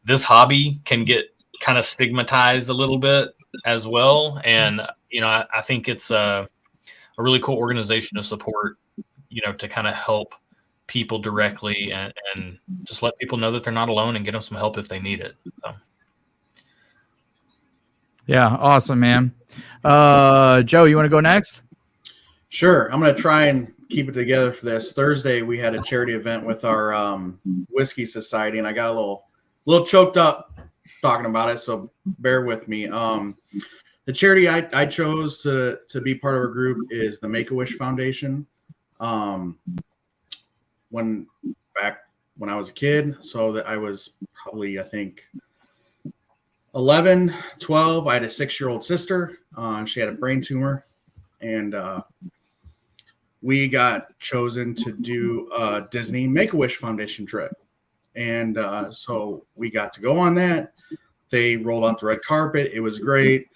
this hobby can get kind of stigmatized a little bit as well. And, I think it's a really cool organization to support, to kind of help people directly and just let people know that they're not alone and get them some help if they need it. So. Yeah. Awesome, man. Joe, you want to go next? Sure. I'm going to try and keep it together for this. Thursday, we had a charity event with our whiskey society, and I got a little choked up talking about it, so bear with me. The charity I chose to be part of our group is the Make-A-Wish Foundation. When I was a kid, so that I was probably, I think, 11, 12. I had a 6-year-old sister. She had a brain tumor, and we got chosen to do a Disney Make-A-Wish Foundation trip. And so we got to go on that. They rolled out the red carpet. It was great.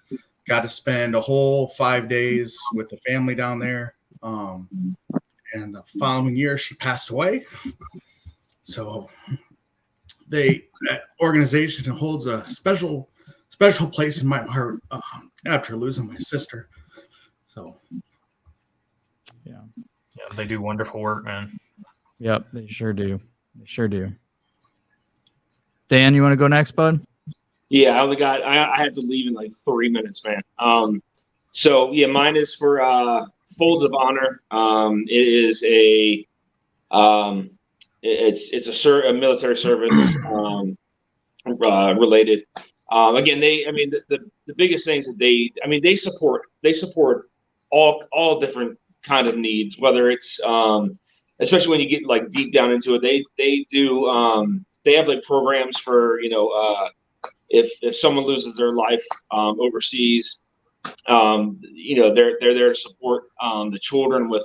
Got to spend a whole 5 days with the family down there. And the following year, she passed away. So that organization holds a special place in my heart after losing my sister. So, yeah, they do wonderful work, man. Yep, they sure do. Dan, you want to go next, bud? Yeah, I have to leave in like 3 minutes, man. So yeah, mine is for Folds of Honor. It is it's a military service related. Again, the biggest things that they support all different kind of needs, whether it's especially when you get like deep down into it. They do they have like programs for if someone loses their life overseas, they're there to support the children with.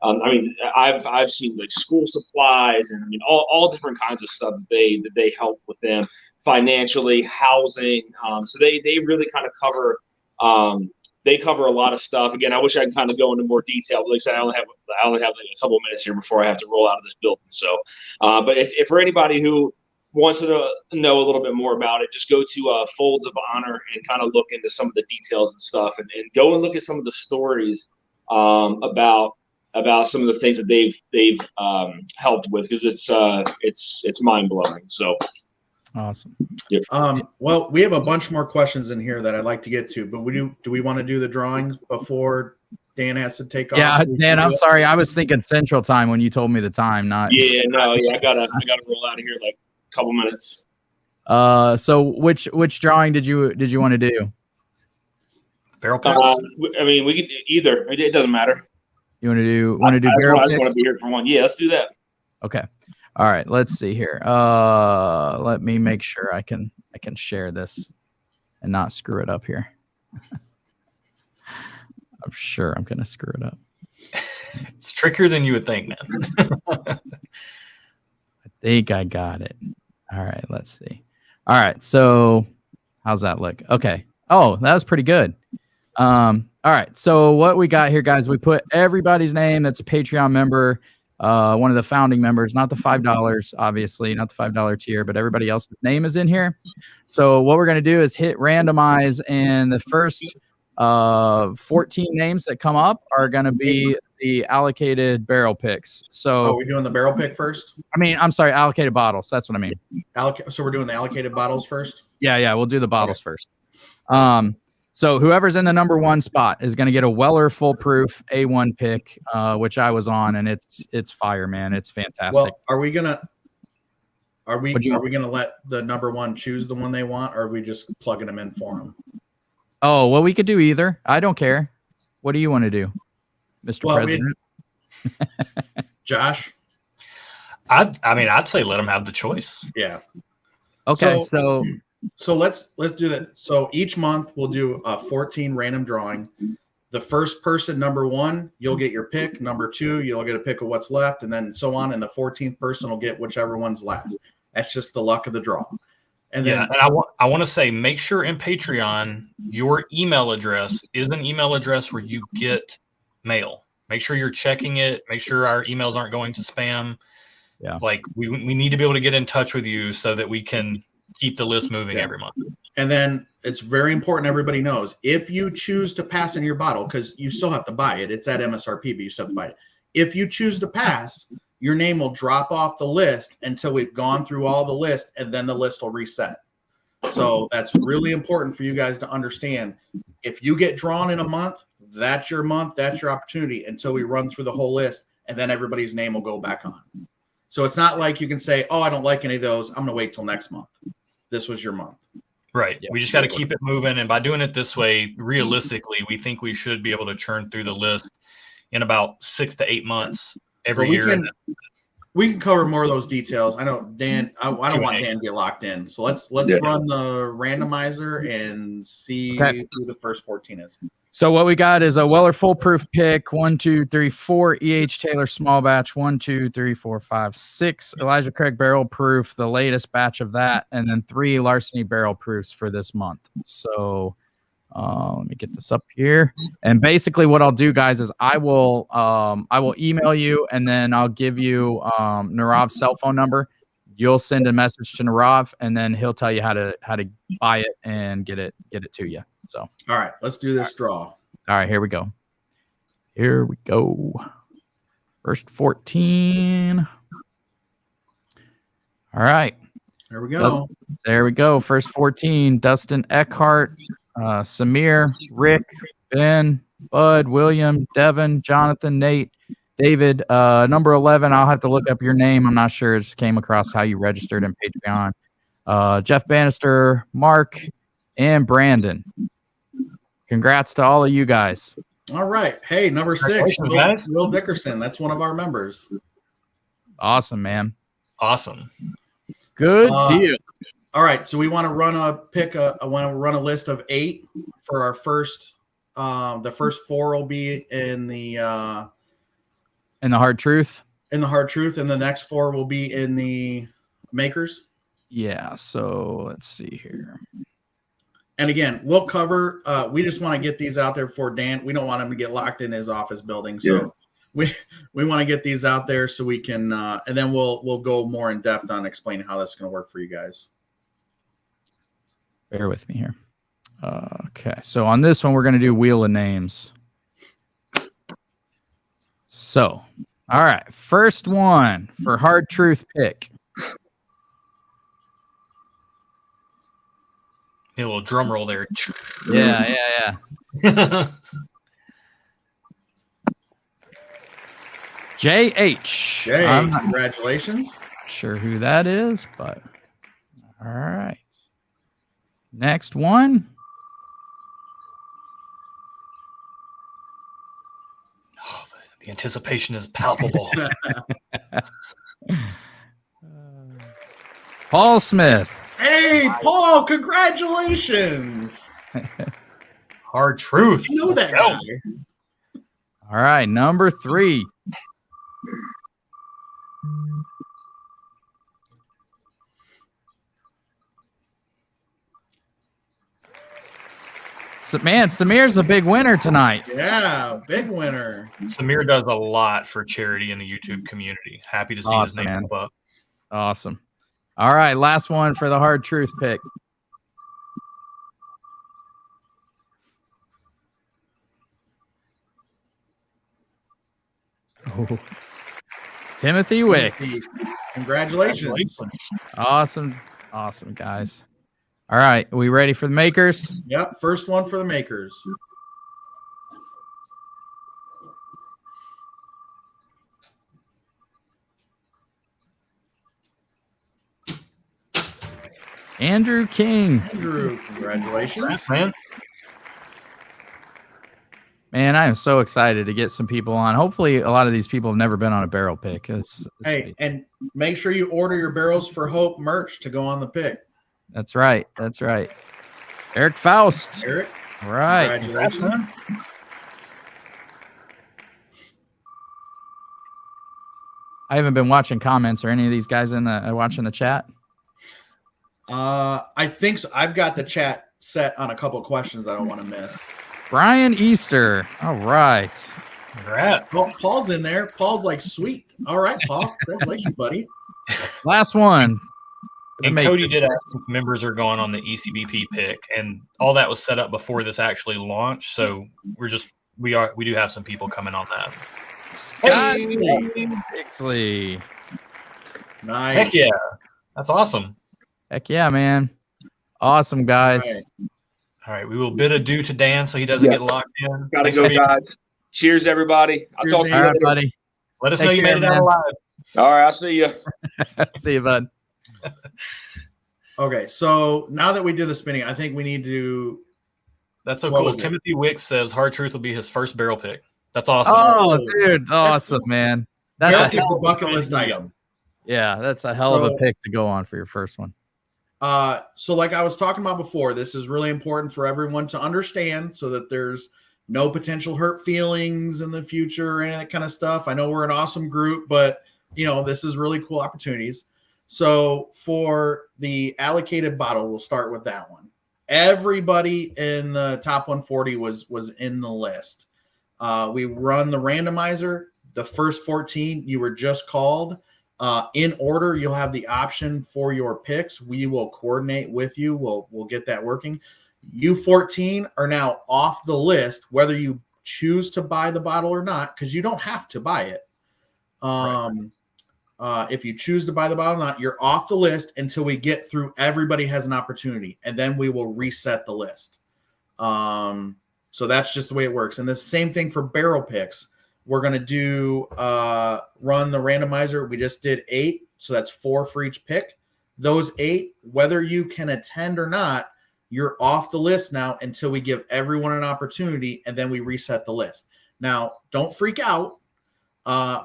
I've seen like school supplies and all different kinds of stuff that they help with them financially, housing. So they really kind of cover they cover a lot of stuff. Again, I wish I could kind of go into more detail, but like I said, I only have like a couple of minutes here before I have to roll out of this building. So, but if for anybody who wants to know a little bit more about it, just go to Folds of Honor and kind of look into some of the details and stuff, and go and look at some of the stories about some of the things that they've helped with, because it's mind blowing. So Awesome. Well, we have a bunch more questions in here that I'd like to get to, but do we want to do the drawing before Dan has to take off? Yeah, So we can Dan, do I'm it? sorry. I was thinking Central Time when you told me the time, not. Yeah, no, yeah, I gotta roll out of here like a couple minutes. So which drawing did you want to do? Barrel picks. I mean, we could either. It doesn't matter. You want to do I barrel just want picks? to be here for one. Yeah, let's do that. Okay. All right. Let's see here. Let me make sure I can share this and not screw it up here. I'm sure I'm gonna screw it up. It's trickier than you would think, man. I think I got it. All right. Let's see. All right. So how's that look? Okay. Oh, that was pretty good. All right. So what we got here, guys, we put everybody's name that's a Patreon member, one of the founding members, not the $5, obviously, not the $5 tier, but everybody else's name is in here. So what we're going to do is hit randomize, and the first 14 names that come up are going to be the allocated barrel picks. So Are we doing the barrel pick first? I mean, I'm sorry, allocated bottles. That's what I mean. So we're doing the allocated bottles first? Yeah, we'll do the bottles first. So whoever's in the number 1 spot is going to get a Weller Foolproof A1 pick, which I was on, and it's fire, man. It's fantastic. Well, are we gonna let the number 1 choose the one they want, or are we just plugging them in for them? Oh, well, we could do either. I don't care. What do you want to do, Mr. President? Josh? I'd say let them have the choice. Yeah. Okay, So let's do that. So each month we'll do a 14 random drawing. The first person, number 1, you'll get your pick. Number 2, you'll get a pick of what's left, and then so on. And the 14th person will get whichever one's last. That's just the luck of the draw. And then, and I want to say, make sure in Patreon your email address is an email address where you get mail. Make sure you're checking it. Make sure our emails aren't going to spam. Yeah, like we need to be able to get in touch with you so that we can keep the list moving every month. And then it's very important everybody knows, if you choose to pass in your bottle, because you still have to buy it, it's at MSRP, but you still have to buy it. If you choose to pass, your name will drop off the list until we've gone through all the list, and then the list will reset. So that's really important for you guys to understand. If you get drawn in a month, that's your month, that's your opportunity until we run through the whole list, and then everybody's name will go back on. So it's not like you can say, oh, I don't like any of those, I'm going to wait till next month. This was your month. Right. Yeah, we just got to keep it moving. And by doing it this way, realistically, we think we should be able to churn through the list in about 6 to 8 months every year. We can cover more of those details. I know Dan, I don't want Dan to get locked in. So let's run the randomizer and see who the first 14 is. So what we got is a Weller Foolproof pick, 1, 2, 3, 4 E.H. Taylor small batch, 1, 2, 3, 4, 5, 6 Elijah Craig barrel proof, the latest batch of that, and then 3 Larceny barrel proofs for this month. So let me get this up here. And basically what I'll do, guys, is I will email you, and then I'll give you Narav's cell phone number. You'll send a message to Narav, and then he'll tell you how to buy it and get it to you. So all right, let's do this draw. All right, here we go. First 14. All right. There we go. There we go. First 14. Dustin Eckhart, Samir, Rick, Ben, Bud, William, Devin, Jonathan, Nate, David. Number 11, I'll have to look up your name. I'm not sure. It just came across how you registered in Patreon. Jeff Bannister, Mark, and Brandon. Congrats to all of you guys. All right. Hey, number 6, Will Dickerson. That's one of our members. Awesome, man. Awesome. Good deal. All right. So we want to run a list of 8 for our first. The first 4 will be in the Hard Truth. In the Hard Truth, and the next 4 will be in the Makers. Yeah. So let's see here. And again, we'll cover. We just want to get these out there for Dan. We don't want him to get locked in his office building, so we want to get these out there so we can, and then we'll go more in depth on explaining how that's going to work for you guys. Bear with me here. Okay, so on this one, we're going to do Wheel of Names. So, all right, first one for Hard Truth pick. Need a little drum roll there. Yeah. JH. Jay, I'm not congratulations. sure who that is, but all right. Next one. Oh, the anticipation is palpable. Paul Smith. Hey, Paul, congratulations. Hard truth. You know that guy. All right, number 3. So, man, Samir's a big winner tonight. Yeah, big winner. Samir does a lot for charity in the YouTube community. Happy to see his Awesome, name man. pop up. Awesome. All right, last one for the hard truth pick. Oh. Timothy Wicks. Congratulations. Awesome, guys. All right, are we ready for the makers? Yep, first one for the makers. Andrew King. Andrew, congratulations. Congrats, man. Man, I am so excited to get some people on. Hopefully, a lot of these people have never been on a barrel pick. Hey, and make sure you order your Barrels for Hope merch to go on the pick. That's right. Eric Faust. Eric, All right. congratulations. I haven't been watching comments or any of these guys in the watching the chat. I think so. I've got the chat set on a couple of questions I don't want to miss. Brian Easter. All right. Congrats. Paul's in there. Paul's like, sweet. All right, Paul. Congratulations, buddy. Last one. And Cody did ask if members are going on the ECBP pick, and all that was set up before this actually launched. So we do have some people coming on that. Scott Hey. Bixley. Nice. Heck yeah, that's awesome. Heck yeah, man. Awesome, guys. All right. All right, we will bid adieu to Dan so he doesn't get locked in. Gotta Thanks go, for being- guys. Cheers, everybody. I'll Cheers, talk to you All Dan. right, later. buddy. Let us Take know you care, made it out man. alive. All right, I'll see you. See you, bud. Okay, so now that we did the spinning, I think we need to. That's so What cool. was it? Timothy Wicks says Hard Truth will be his first barrel pick. That's awesome. Oh, dude. Awesome, cool. man. That's Barrel a pick's a hell, bucket list item. yeah, that's a hell of a So- pick to go on for your first one. So like I was talking about before, this is really important for everyone to understand so that there's no potential hurt feelings in the future or any of that kind of stuff. I know we're an awesome group, but this is really cool opportunities. So for the allocated bottle, we'll start with that one. Everybody in the top 140 was in the list. We run the randomizer. The first 14 you were just called. In order, you'll have the option for your picks. We will coordinate with you. We'll get that working. You 14 are now off the list, whether you choose to buy the bottle or not, because you don't have to buy it. If you choose to buy the bottle or not, you're off the list until we get through. Everybody has an opportunity, and then we will reset the list. So that's just the way it works. And the same thing for barrel picks. We're going to do run the randomizer. We just did 8, so that's 4 for each pick. Those 8, whether you can attend or not, you're off the list now until we give everyone an opportunity, and then we reset the list. Now, don't freak out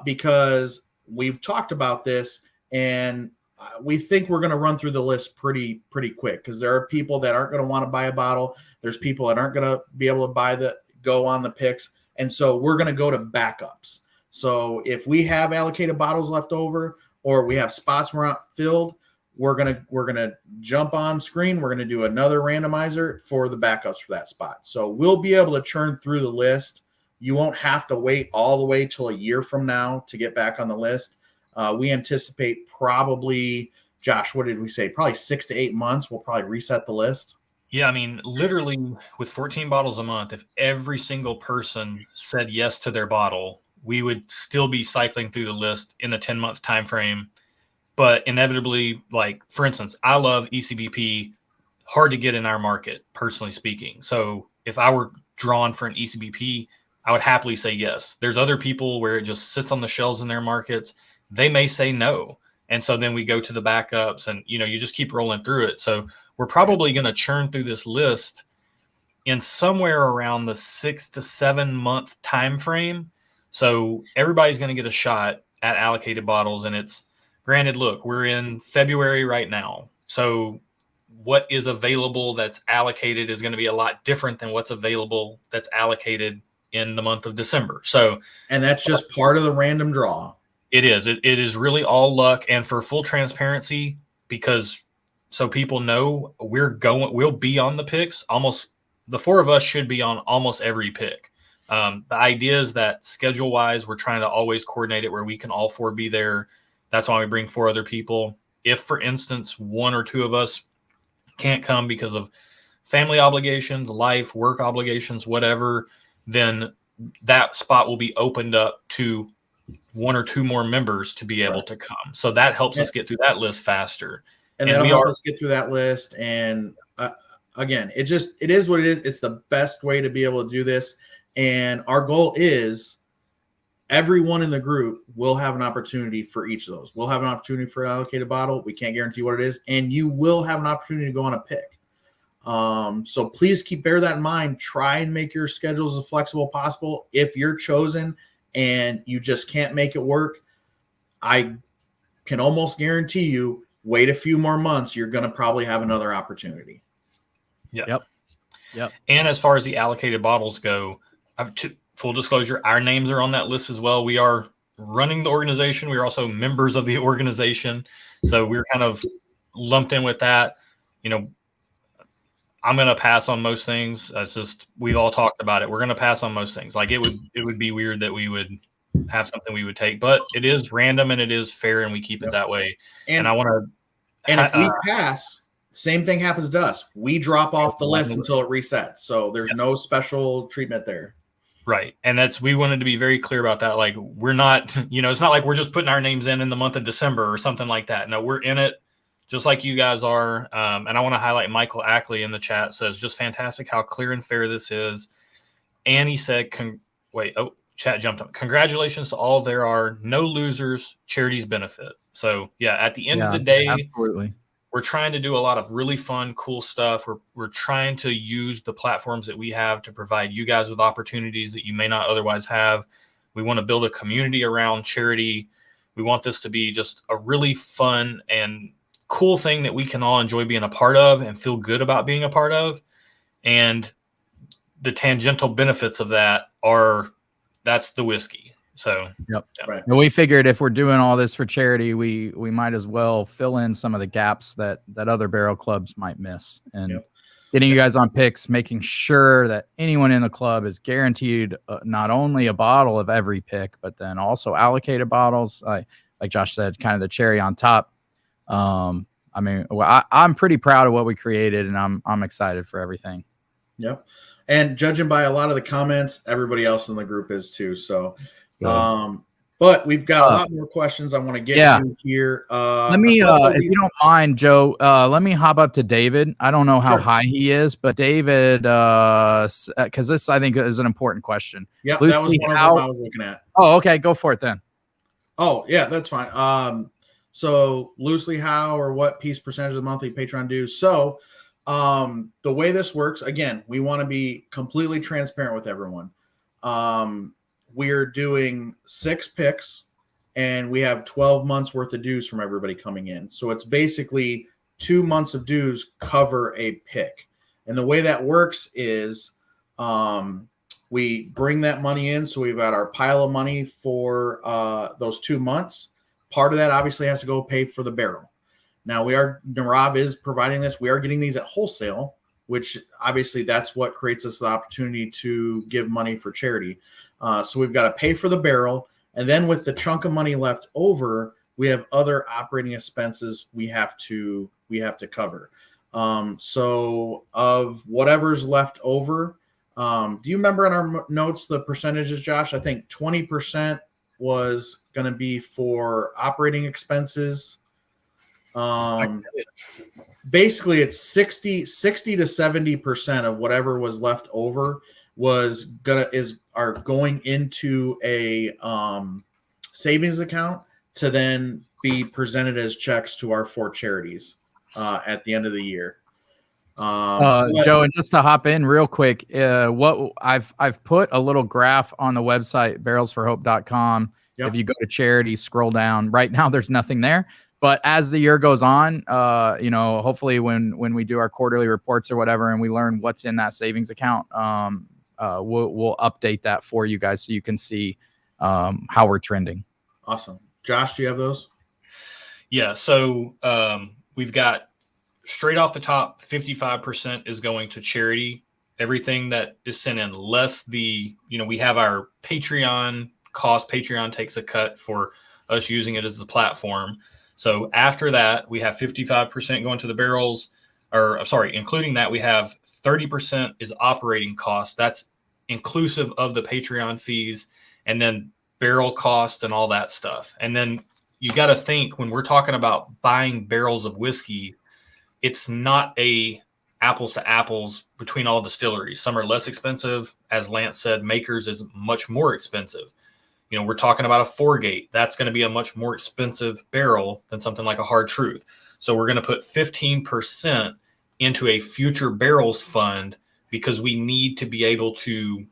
because we've talked about this, and we think we're going to run through the list pretty quick because there are people that aren't going to want to buy a bottle. There's people that aren't going to be able to go on the picks. And so we're going to go to backups. So if we have allocated bottles left over or we have spots we're not filled, we're going to jump on screen. We're going to do another randomizer for the backups for that spot. So we'll be able to churn through the list. You won't have to wait all the way till a year from now to get back on the list. We anticipate probably, Josh, what did we say? Probably 6 to 8 months. We'll probably reset the list. Yeah, I mean, literally with 14 bottles a month, if every single person said yes to their bottle, we would still be cycling through the list in a 10-month time frame. But inevitably, like, for instance, I love ECBP hard to get in our market, personally speaking. So if I were drawn for an ECBP, I would happily say yes. There's other people where it just sits on the shelves in their markets. They may say no. And so then we go to the backups and, you know, you just keep rolling through it. So we're probably going to churn through this list in somewhere around the 6 to 7 month time frame. So everybody's going to get a shot at allocated bottles. And it's granted, look, we're in February right now. So what is available that's allocated is going to be a lot different than what's available that's allocated in the month of December. So, and that's just part of the random draw. It is. It is really all luck. And for full transparency, because so people know we'll be on the picks. Almost the four of us should be on almost every pick. The idea is that schedule wise, we're trying to always coordinate it where we can all four be there. That's why we bring 4 other people. If, for instance, 1 or 2 of us can't come because of family obligations, life, work obligations, whatever, then that spot will be opened up to 1 or 2 more members to be able to come. So that helps us get through that list faster. And that'll help us get through that list. And again, it is what it is. It's the best way to be able to do this. And our goal is everyone in the group will have an opportunity for each of those. We'll have an opportunity for an allocated bottle. We can't guarantee what it is. And you will have an opportunity to go on a pick. So please bear that in mind. Try and make your schedules as flexible as possible. If you're chosen and you just can't make it work, I can almost guarantee you, wait a few more months, you're going to probably have another opportunity. Yep. And as far as the allocated bottles go, full disclosure, our names are on that list as well. We are running the organization. We are also members of the organization. So we're kind of lumped in with that. You know, I'm going to pass on most things. It's just, we've all talked about it. We're going to pass on most things. Like it would be weird that we would have something we would take, but it is random and it is fair and we keep it that way. And I want to, and if we pass, same thing happens to us. We drop off the list until it resets. So there's no special treatment there. Right. And we wanted to be very clear about that. Like we're not, you know, it's not like we're just putting our names in the month of December or something like that. No, we're in it just like you guys are. And I want to highlight Michael Ackley in the chat says, just fantastic how clear and fair this is. And he said, chat jumped up. Congratulations to all. There are no losers. Charities benefit. So yeah, at the end of the day, absolutely. We're trying to do a lot of really fun, cool stuff. We're trying to use the platforms that we have to provide you guys with opportunities that you may not otherwise have. We want to build a community around charity. We want this to be just a really fun and cool thing that we can all enjoy being a part of and feel good about being a part of. And the tangential benefits of that that's the whiskey. So, Right. And we figured if we're doing all this for charity, we might as well fill in some of the gaps that other barrel clubs might miss. And getting you guys on picks, making sure that anyone in the club is guaranteed not only a bottle of every pick, but then also allocated bottles. Like Josh said, kind of the cherry on top. I mean, I'm pretty proud of what we created, and I'm excited for everything. Yep. And judging by a lot of the comments, everybody else in the group is too. So. But we've got a lot more questions I want to get to here. Let me, if you don't mind, Joe, let me hop up to David. I don't know how high he is, but David, because this I think is an important question. Yeah, that was one of them I was looking at. Oh, okay, go for it then. Oh, yeah, that's fine. So loosely how or what piece percentage of the monthly Patreon dues? So the way this works, again, we want to be completely transparent with everyone. We're doing 6 picks and we have 12 months worth of dues from everybody coming in. So it's basically 2 months of dues cover a pick. And the way that works is we bring that money in. So we've got our pile of money for those 2 months. Part of that obviously has to go pay for the barrel. Now Rob is providing this. We are getting these at wholesale, which obviously that's what creates us the opportunity to give money for charity. So we've got to pay for the barrel. And then with the chunk of money left over, we have other operating expenses we have to cover. So of whatever's left over, do you remember in our notes the percentages, Josh? I think 20% was going to be for operating expenses. Basically it's 60 to 70% of whatever was left over are going into a savings account to then be presented as checks to our 4 charities at the end of the year. Joe, and just to hop in real quick, what I've put a little graph on the website barrelsforhope.com. Yep. If you go to charity, scroll down. Right now there's nothing there, but as the year goes on, hopefully when we do our quarterly reports or whatever and we learn what's in that savings account, we'll update that for you guys so you can see how we're trending. Awesome. Josh, do you have those? Yeah, so we've got straight off the top, 55% is going to charity. Everything that is sent in, less we have our Patreon cost. Patreon takes a cut for us using it as the platform. So after that, we have 55% going to the barrels, including that, we have 30% is operating costs. That's inclusive of the Patreon fees and then barrel costs and all that stuff. And then you got to think when we're talking about buying barrels of whiskey, it's not a apples to apples between all distilleries. Some are less expensive. As Lance said, Makers is much more expensive. We're talking about a 4-gate. That's going to be a much more expensive barrel than something like a Hard Truth. So we're going to put 15% into a future barrels fund because we need to be able to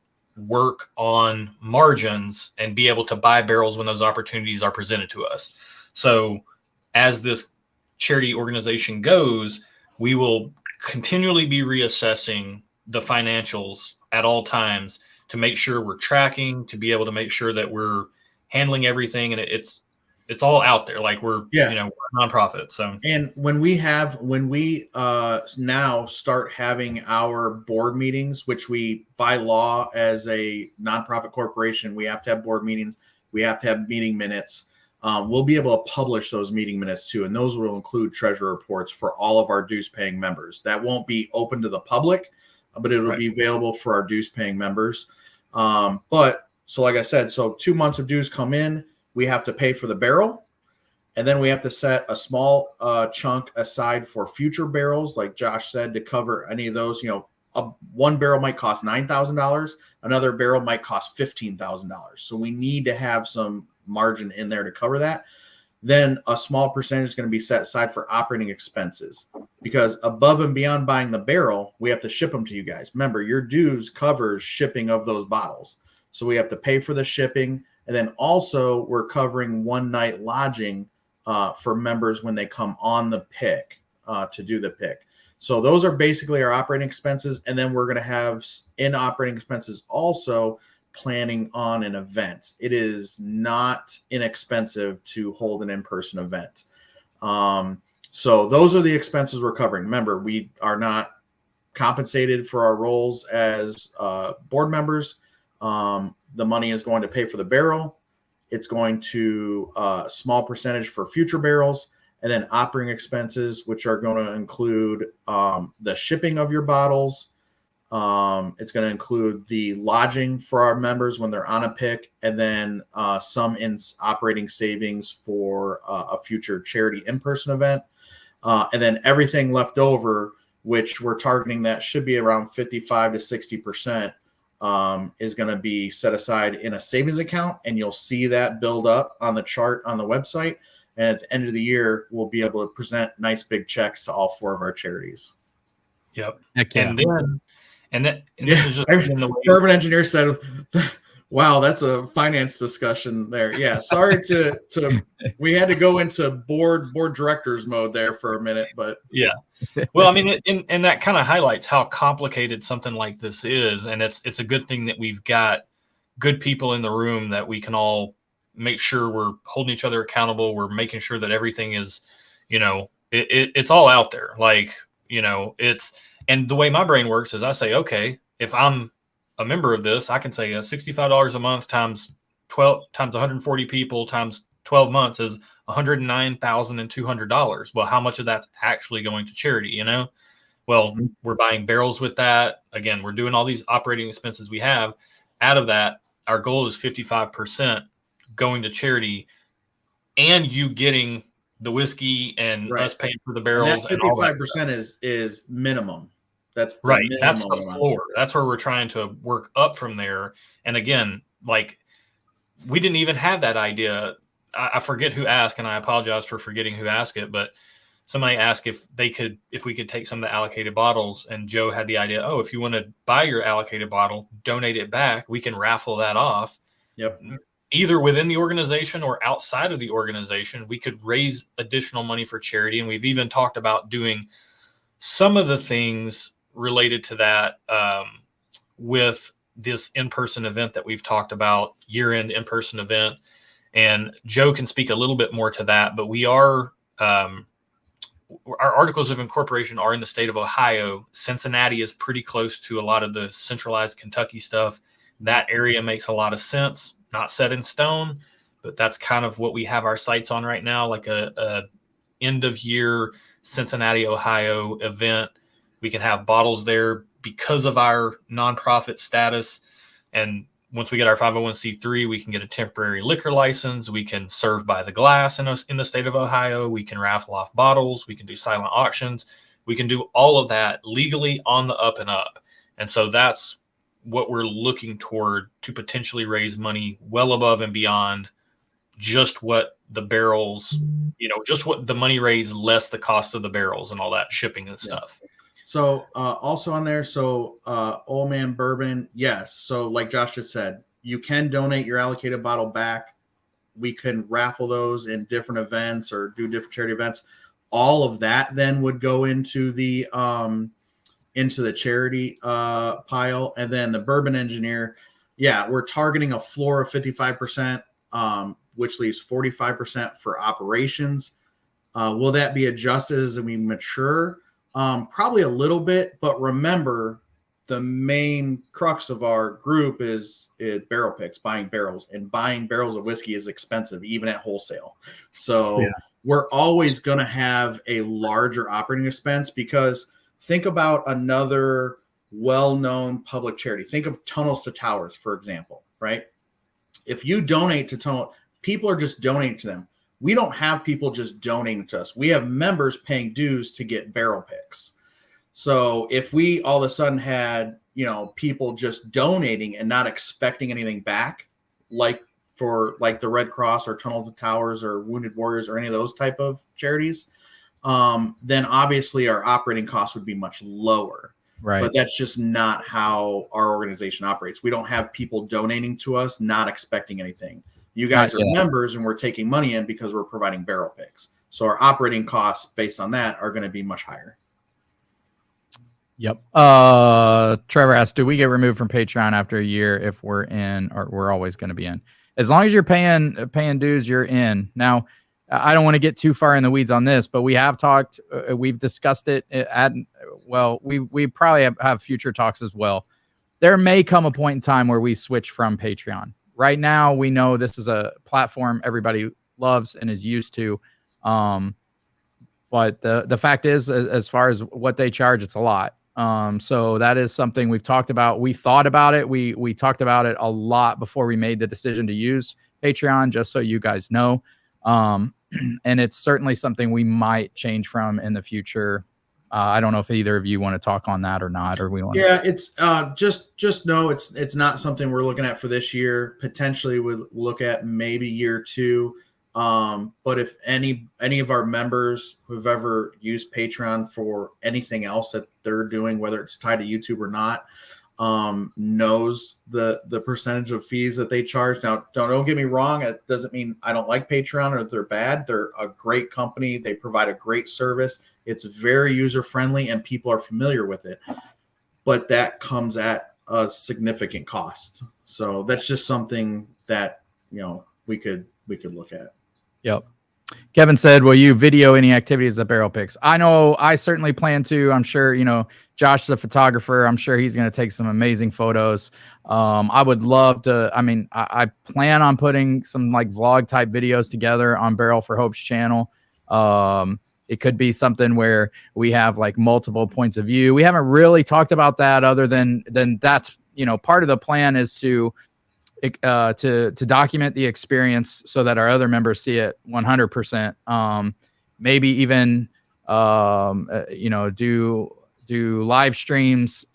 work on margins and be able to buy barrels when those opportunities are presented to us. So as this charity organization goes, we will continually be reassessing the financials at all times to make sure we're tracking, to be able to make sure that we're handling everything. And it's all out there. Like we're a nonprofit. So, and when we now start having our board meetings, which we by law as a nonprofit corporation, we have to have board meetings. We have to have meeting minutes. We'll be able to publish those meeting minutes too. And those will include treasurer reports for all of our dues paying members. That won't be open to the public, but it will be available for our dues paying members. So like I said, 2 months of dues come in, we have to pay for the barrel. And then we have to set a small chunk aside for future barrels, like Josh said, to cover any of those. One barrel might cost $9,000. Another barrel might cost $15,000. So we need to have some margin in there to cover that. Then a small percentage is going to be set aside for operating expenses, because above and beyond buying the barrel, we have to ship them to you guys. Remember, your dues covers shipping of those bottles. So we have to pay for the shipping. And then also we're covering one night lodging for members when they come on the pick to do the pick. So those are basically our operating expenses. And then we're going to have in operating expenses also planning on an event. It is not inexpensive to hold an in-person event. So those are the expenses we're covering. Remember, we are not compensated for our roles as board members. The money is going to pay for the barrel. It's going to a small percentage for future barrels, and then operating expenses, which are going to include the shipping of your bottles. It's going to include the lodging for our members when they're on a pick, and then some in operating savings for a future charity in-person event. And then everything left over, which we're targeting that should be around 55 to 60%, is going to be set aside in a savings account. And you'll see that build up on the chart on the website. And at the end of the year, we'll be able to present nice big checks to all 4 of our charities. Yep. Okay. And this is just in the way. Urban Engineer said, wow, that's a finance discussion there. Yeah. Sorry to we had to go into board directors mode there for a minute, but yeah. Well, I mean, and that kind of highlights how complicated something like this is. And it's a good thing that we've got good people in the room that we can all make sure we're holding each other accountable. We're making sure that everything is, it's all out there. Like, and the way my brain works is I say, okay, if I'm a member of this, I can say $65 a month times 140 people times 12 months is $109,200. Well, how much of that's actually going to charity, Well, we're buying barrels with that. Again, we're doing all these operating expenses we have. Out of that, our goal is 55% going to charity, and you getting the whiskey and Right. us paying for the And barrels that and all that 55% is minimum. That's the right. That's minimum the amount. floor. That's where we're trying to work up from there. And again, like we didn't even have that idea. I forget who asked, and I apologize for forgetting who asked it, but somebody asked if we could take some of the allocated bottles, and Joe had the idea, oh, if you want to buy your allocated bottle, donate it back, we can raffle that off. Yep. Either within the organization or outside of the organization, we could raise additional money for charity. And we've even talked about doing some of the things related to that with this in-person event that we've talked about, year-end in-person event. And Joe can speak a little bit more to that, but we are, our articles of incorporation are in the state of Ohio. Cincinnati is pretty close to a lot of the centralized Kentucky stuff. That area makes a lot of sense, not set in stone, but that's kind of what we have our sights on right now, like a end of year Cincinnati, Ohio event. We can have bottles there because of our nonprofit status. And once we get our 501c3, we can get a temporary liquor license. We can serve by the glass in the state of Ohio. We can raffle off bottles. We can do silent auctions. We can do all of that legally on the up and up. And so that's what we're looking toward, to potentially raise money well above and beyond just what the barrels, just what the money raised less the cost of the barrels and all that shipping and stuff. So also on there, Old Man Bourbon, yes. So like Josh just said, you can donate your allocated bottle back. We can raffle those in different events or do different charity events. All of that then would go into the charity pile. And then the Bourbon Engineer, yeah, we're targeting a floor of 55%, which leaves 45% for operations. Will that be adjusted as we mature? Probably a little bit, but remember, the main crux of our group is barrel picks, buying barrels, and buying barrels of whiskey is expensive, even at wholesale. So we're always going to have a larger operating expense, because think about another well-known public charity. Think of Tunnels to Towers, for example, right? If you donate to Tunnel, people are just donating to them. We don't have people just donating to us. We have members paying dues to get barrel picks. So if we all of a sudden had, people just donating and not expecting anything back, like for like the Red Cross or Tunnel to Towers or Wounded Warriors or any of those type of charities, then obviously our operating costs would be much lower. Right. But that's just not how our organization operates. We don't have people donating to us, not expecting anything. You guys are members, and we're taking money in because we're providing barrel picks. So our operating costs based on that are going to be much higher. Yep. Trevor asked, do we get removed from Patreon after a year if we're in, or we're always going to be in? As long as you're paying dues, you're in. Now, I don't want to get too far in the weeds on this, but we have talked, we've discussed it we probably have future talks as well. There may come a point in time where we switch from Patreon. Right now, we know this is a platform everybody loves and is used to. But the fact is, as far as what they charge, it's a lot. So that is something we've talked about. We thought about it. We talked about it a lot before we made the decision to use Patreon, just so you guys know. And it's certainly something we might change from in the future. I don't know if either of you want to talk on that or not, or we want. Yeah, it's just know it's not something we're looking at for this year. Potentially we'll look at maybe year 2. But if any of our members who've ever used Patreon for anything else that they're doing, whether it's tied to YouTube or not, knows the percentage of fees that they charge. Now, don't get me wrong. It doesn't mean I don't like Patreon or they're bad. They're a great company. They provide a great service. It's very user-friendly and people are familiar with it, but that comes at a significant cost. So that's just something that, we could look at. Yep. Kevin said, will you video any activities at Barrel Picks? I know I certainly plan to. I'm sure, Josh, the photographer, I'm sure he's going to take some amazing photos. I would love to. I mean, I plan on putting some like vlog type videos together on Barrel for Hope's channel. It could be something where we have like multiple points of view. We haven't really talked about that other than that's, part of the plan is to document the experience so that our other members see it 100%. maybe even do live streams,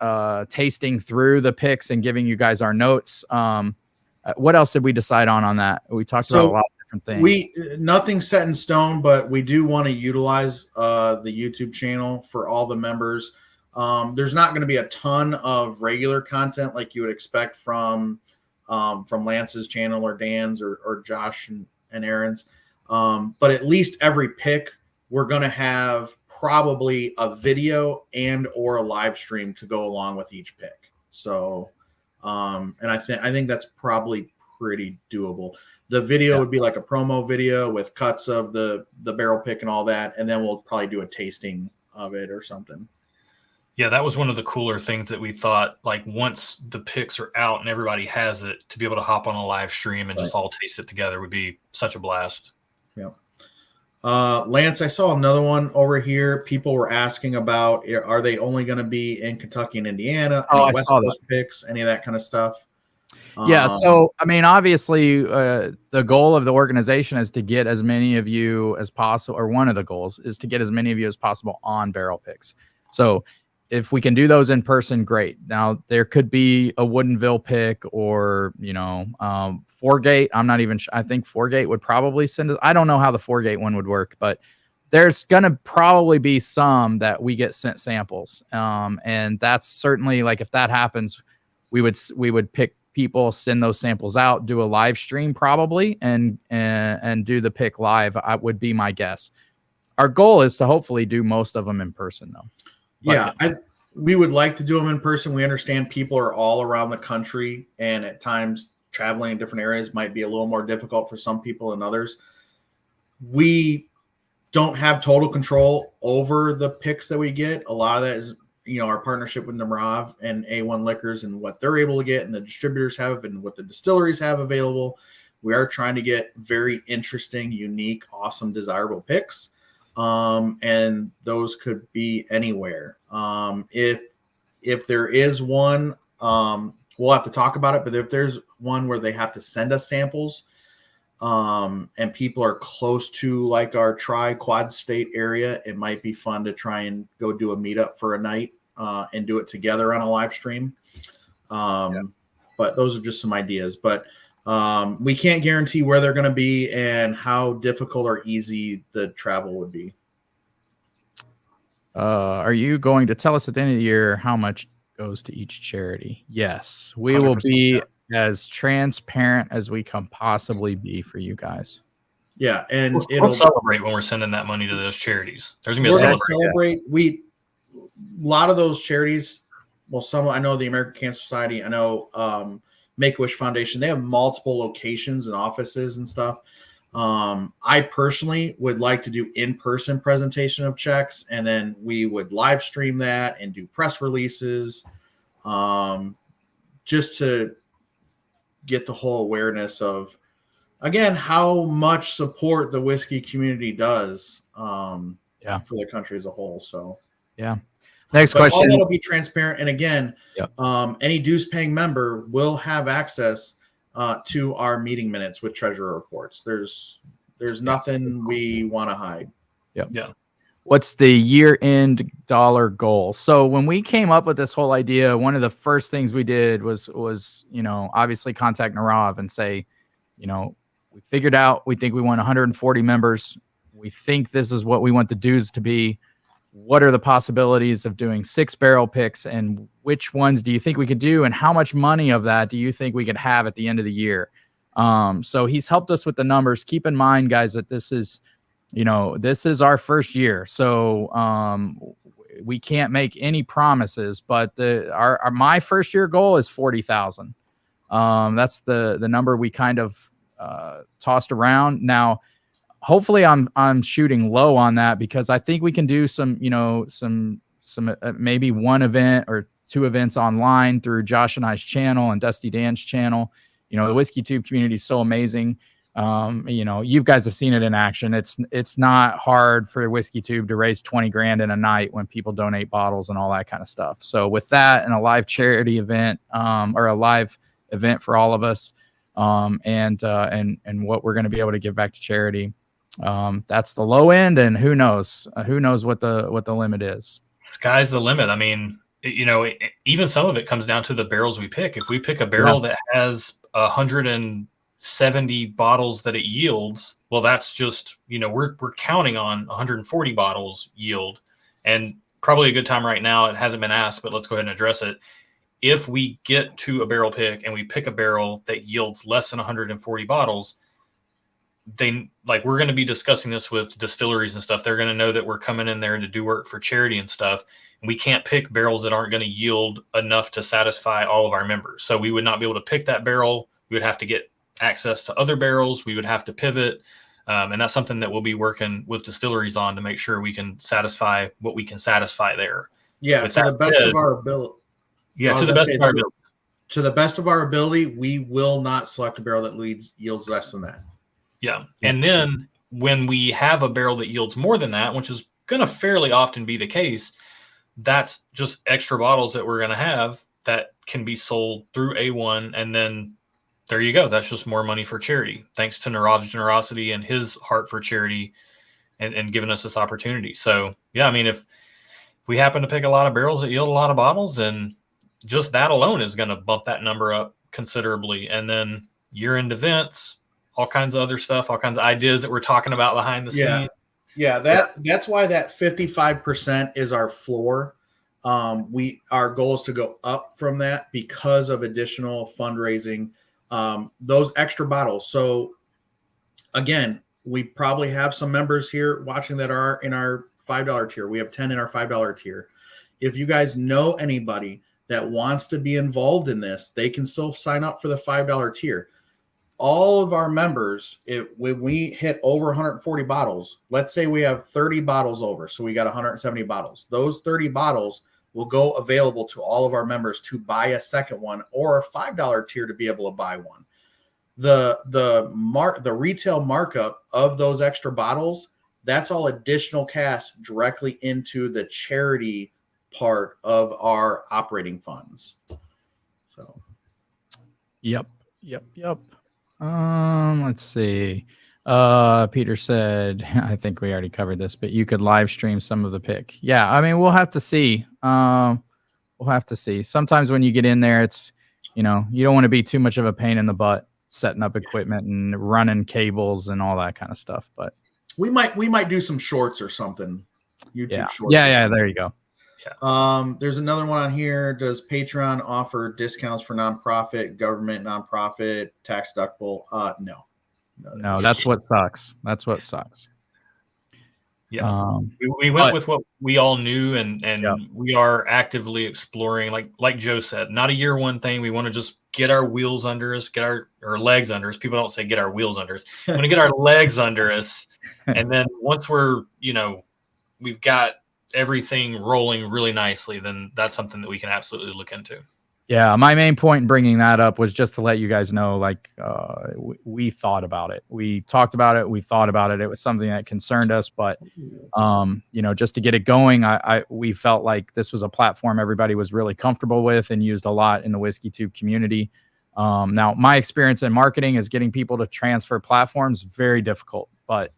tasting through the picks and giving you guys our notes. What else did we decide on that? We talked about a lot of different things. Nothing's set in stone, but we do want to utilize the YouTube channel for all the members. There's not going to be a ton of regular content like you would expect from Lance's channel or Dan's or Josh and Aaron's. But at least every pick, we're going to have probably a video and or a live stream to go along with each pick. So, and I think that's probably pretty doable. The video would be like a promo video with cuts of the barrel pick and all that. And then we'll probably do a tasting of it or something. Yeah, that was one of the cooler things that we thought, like once the picks are out and everybody has it, to be able to hop on a live stream and just all taste it together would be such a blast. Yeah. Lance, I saw another one over here. People were asking about, are they only going to be in Kentucky and Indiana? Oh, I West saw Coast that. Picks, any of that kind of stuff? Yeah. So, I mean, obviously, the goal of the organization is to get as many of you as possible, or one of the goals is to get as many of you as possible on barrel picks. So if we can do those in person, great. Now there could be a Woodinville pick or, Foregate. I'm not even I think Foregate would probably send us. I don't know how the Foregate one would work, but there's going to probably be some that we get sent samples. And that's certainly, like, if that happens, we would pick people, send those samples out, do a live stream probably, and do the pick live. I would be my guess. Our goal is to hopefully do most of them in person though. Yeah, we would like to do them in person. We understand people are all around the country, and at times traveling in different areas might be a little more difficult for some people than others. We don't have total control over the picks that we get. A lot of that is, our partnership with Narav and A1 Liquors and what they're able to get and the distributors have and what the distilleries have available. We are trying to get very interesting, unique, awesome, desirable picks. And those could be anywhere. If there is one, we'll have to talk about it, but if there's one where they have to send us samples, and people are close to like our quad state area, it might be fun to try and go do a meetup for a night, and do it together on a live stream. But those are just some ideas, but we can't guarantee where they're going to be and how difficult or easy the travel would be. Are you going to tell us at the end of the year how much goes to each charity? Yes, we will be as transparent as we can possibly be for you guys. Yeah, and we'll celebrate when we're sending that money to those charities. There's gonna be a celebrate. A lot of those charities. Well, some I know the American Cancer Society. I know Make-A-Wish Foundation. They have multiple locations and offices and stuff. I personally would like to do in-person presentation of checks, and then we would live stream that and do press releases, just to get the whole awareness of, again, how much support the whiskey community does for the country as a whole. So, yeah. Next question. All that'll be transparent. And again, any dues paying member will have access to our meeting minutes with treasurer reports. There's nothing we want to hide. Yeah. What's the year-end dollar goal? So when we came up with this whole idea, one of the first things we did was obviously contact Narav and say, we figured out, we think we want 140 members. We think this is what we want the dues to be. What are the possibilities of doing 6 barrel picks, and which ones do you think we could do, and how much money of that do you think we could have at the end of the year? So he's helped us with the numbers. Keep in mind, guys, that this is our first year. So we can't make any promises, but my first year goal is 40,000. That's the number we kind of tossed around. Now, hopefully I'm shooting low on that, because I think we can do some maybe one event or 2 events online through Josh and I's channel and Dusty Dan's channel. The Whiskey Tube community is so amazing. You guys have seen it in action. It's not hard for Whiskey Tube to raise 20 grand in a night when people donate bottles and all that kind of stuff. So with that and a live charity event, or a live event for all of us, and what we're going to be able to give back to charity, That's the low end, and who knows what the limit is. Sky's the limit. I mean, even some of it comes down to the barrels we pick. If we pick a barrel that has 170 bottles that it yields, well, that's just, we're counting on 140 bottles yield. And probably a good time right now, it hasn't been asked, but let's go ahead and address it. If we get to a barrel pick and we pick a barrel that yields less than 140 bottles, we're going to be discussing this with distilleries and stuff. They're going to know that we're coming in there to do work for charity and stuff. And we can't pick barrels that aren't going to yield enough to satisfy all of our members. So we would not be able to pick that barrel. We would have to get access to other barrels. We would have to pivot. And that's something that we'll be working with distilleries on to make sure we can satisfy what we can satisfy there. Yeah. To the best of our ability. Yeah. To the best of our ability. To the best of our ability, we will not select a barrel that yields less than that. Yeah. And then when we have a barrel that yields more than that, which is going to fairly often be the case, that's just extra bottles that we're going to have that can be sold through A1. And then there you go. That's just more money for charity. Thanks to Niraj's generosity and his heart for charity and giving us this opportunity. So, yeah, I mean, if we happen to pick a lot of barrels that yield a lot of bottles, and just that alone is going to bump that number up considerably. And then year-end events, all kinds of other stuff, all kinds of ideas that we're talking about behind the scenes. Yeah, that's why that 55% is our floor. Our goal is to go up from that because of additional fundraising, those extra bottles. So again, we probably have some members here watching that are in our $5 tier. We have 10 in our $5 tier. If you guys know anybody that wants to be involved in this, they can still sign up for the $5 tier. All of our members, when we hit over 140 bottles, let's say we have 30 bottles over, so we got 170 bottles. Those 30 bottles will go available to all of our members to buy a second one, or a $5 tier to be able to buy one. The retail markup of those extra bottles, that's all additional cash directly into the charity part of our operating funds. So, Yep. Let's see. Peter said, I think we already covered this, but you could live stream some of the pick. Yeah, I mean, we'll have to see. Sometimes when you get in there, it's, you don't want to be too much of a pain in the butt setting up equipment and running cables and all that kind of stuff. But we might do some shorts or something. YouTube shorts. Yeah, there you go. There's another one on here. Does Patreon offer discounts for nonprofit, government, nonprofit, tax deductible? No, that's what sucks. Yeah. We went with what we all knew, and we are actively exploring, like Joe said, not a year one thing. We want to just get our wheels under us, get our legs under us. People don't say get our wheels under us. We want to get our legs under us. And then once we're, we've got everything rolling really nicely, then that's something that we can absolutely look into. Yeah, my main point in bringing that up was just to let you guys know, we thought about it. We talked about it. We thought about it. It was something that concerned us, but just to get it going, we felt like this was a platform everybody was really comfortable with and used a lot in the WhiskeyTube community. Now, my experience in marketing is getting people to transfer platforms very difficult, but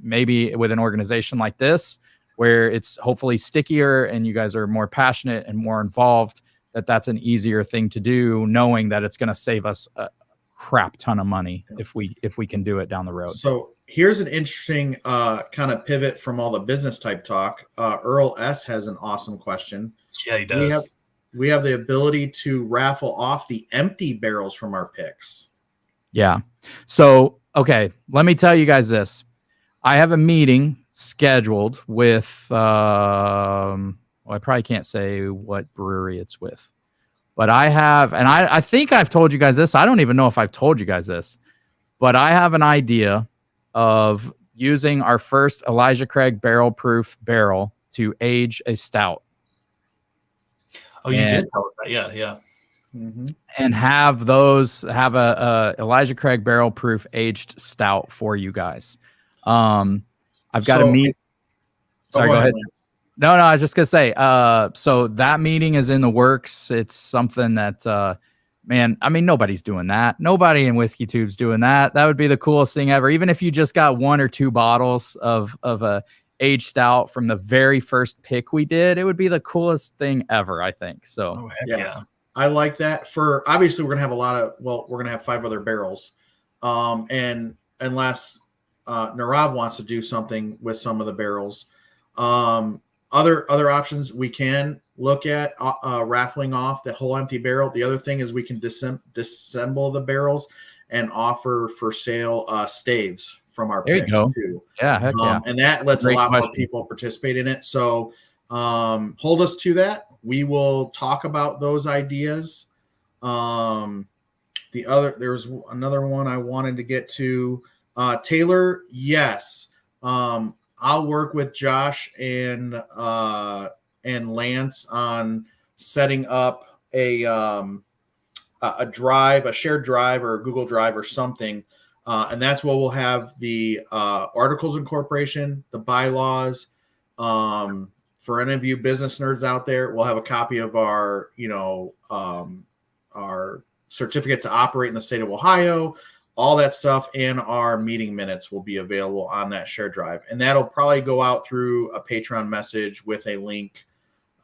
maybe with an organization like this, where it's hopefully stickier and you guys are more passionate and more involved, that's an easier thing to do, knowing that it's going to save us a crap ton of money if we can do it down the road. So here's an interesting kind of pivot from all the business type talk. Earl S has an awesome question. Yeah, he does. We have the ability to raffle off the empty barrels from our picks. Yeah. So, okay, let me tell you guys this. I have a meeting scheduled with, I probably can't say what brewery it's with, but I have, and I think I've told you guys this. I don't even know if I've told you guys this, but I have an idea of using our first Elijah Craig barrel proof barrel to age a stout. Oh, you did tell us that. Yeah. Mm-hmm. And have a Elijah Craig barrel proof aged stout for you guys. I've got to meet. Sorry, go ahead. No, I was just gonna say. So that meeting is in the works. It's something that Man, I mean, nobody's doing that. Nobody in Whiskey Tube's doing that. That would be the coolest thing ever. Even if you just got 1 or 2 bottles of a aged stout from the very first pick we did, it would be the coolest thing ever, I think. So, Oh, heck Yeah. yeah. I like that. For obviously, we're gonna have we're gonna have 5 other barrels, and unless Narav wants to do something with some of the barrels, other options we can look at raffling off the whole empty barrel. The other thing is we can disassemble the barrels and offer for sale staves from our There you picks go. too. yeah, heck yeah. And that lets a great lot more question. people participate in it. So hold us to that. We will talk about those ideas. There's another one I wanted to get to. Taylor, yes. I'll work with Josh and Lance on setting up a drive, a shared drive or a Google Drive or something. And that's where we'll have the articles incorporation, the bylaws. For any of you business nerds out there, we'll have a copy of our certificate to operate in the state of Ohio, all that stuff, and our meeting minutes will be available on that shared drive. And that'll probably go out through a Patreon message with a link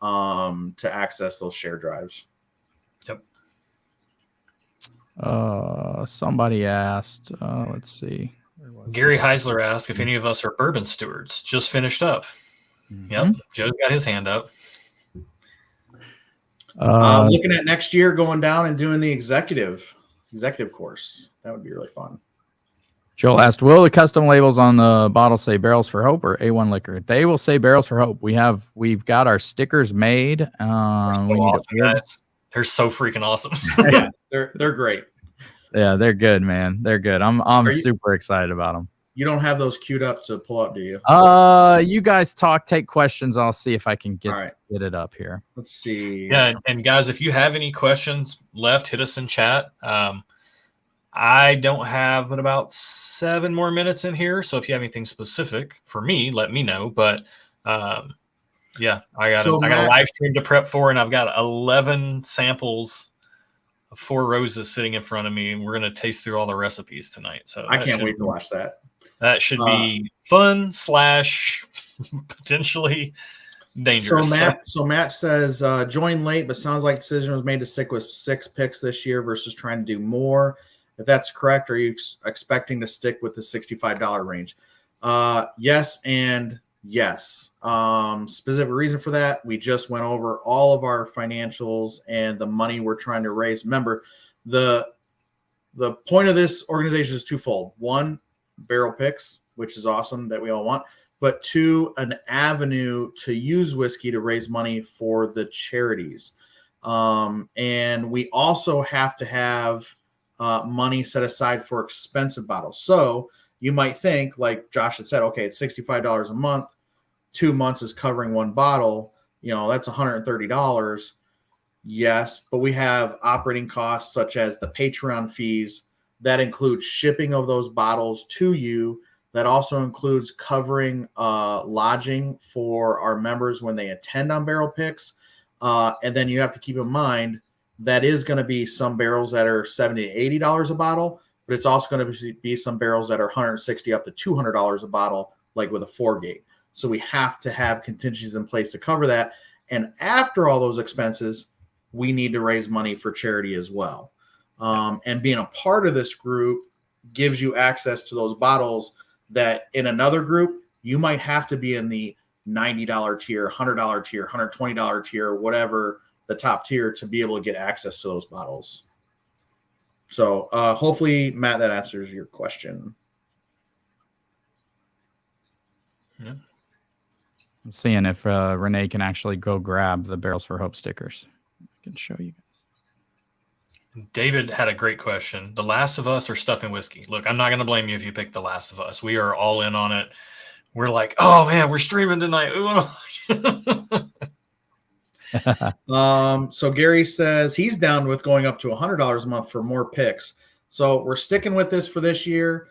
to access those shared drives. Somebody asked, let's see. Gary Heisler asked if any of us are bourbon stewards. Just finished up. Yep. Joe's got his hand up. Looking at next year going down and doing the executive course. That would be really fun. Joel asked, will the custom labels on the bottle say Barrels for Hope or A1 Liquor? They will say Barrels for Hope. We've got our stickers made. They're so awesome, guys. They're so freaking awesome. Yeah, they're great. Yeah, they're good, man. They're good. I'm super excited about them. You don't have those queued up to pull up, do you? You guys take questions. I'll see if I can get it up here. Let's see. Yeah, and guys, if you have any questions left, hit us in chat. I don't have but about 7 more minutes in here, so if you have anything specific for me, let me know. But yeah, I got a live stream to prep for, and I've got 11 samples of 4 Roses sitting in front of me, and we're gonna taste through all the recipes tonight. So I can't wait to watch that. That should be fun / potentially dangerous. So Matt says joined late, but sounds like decision was made to stick with 6 picks this year versus trying to do more. If that's correct, are you expecting to stick with the $65 range? Yes and yes. Specific reason for that, we just went over all of our financials and the money we're trying to raise. Remember, the point of this organization is twofold. 1, barrel picks, which is awesome that we all want, but 2, an avenue to use whiskey to raise money for the charities. And we also have to have money set aside for expensive bottles. So you might think, like Josh had said, okay, it's $65 a month. 2 months is covering 1 bottle. That's $130. Yes, but we have operating costs such as the Patreon fees. That includes shipping of those bottles to you. That also includes covering lodging for our members when they attend on Barrel Picks. And then you have to keep in mind that is going to be some barrels that are $70 to $80 a bottle, but it's also going to be some barrels that are $160 up to $200 a bottle, like with a 4-gate. So we have to have contingencies in place to cover that. And after all those expenses, we need to raise money for charity as well. And being a part of this group gives you access to those bottles that in another group, you might have to be in the $90 tier, $100 tier, $120 tier, whatever the top tier to be able to get access to those bottles. So hopefully, Matt, that answers your question. Yeah. I'm seeing if Renee can actually go grab the Barrels for Hope stickers. I can show you guys. David had a great question. The Last of Us or Stuffing Whiskey? Look, I'm not going to blame you if you pick The Last of Us. We are all in on it. We're like, oh man, we're streaming tonight. So Gary says he's down with going up to $100 a month for more picks. So we're sticking with this for this year.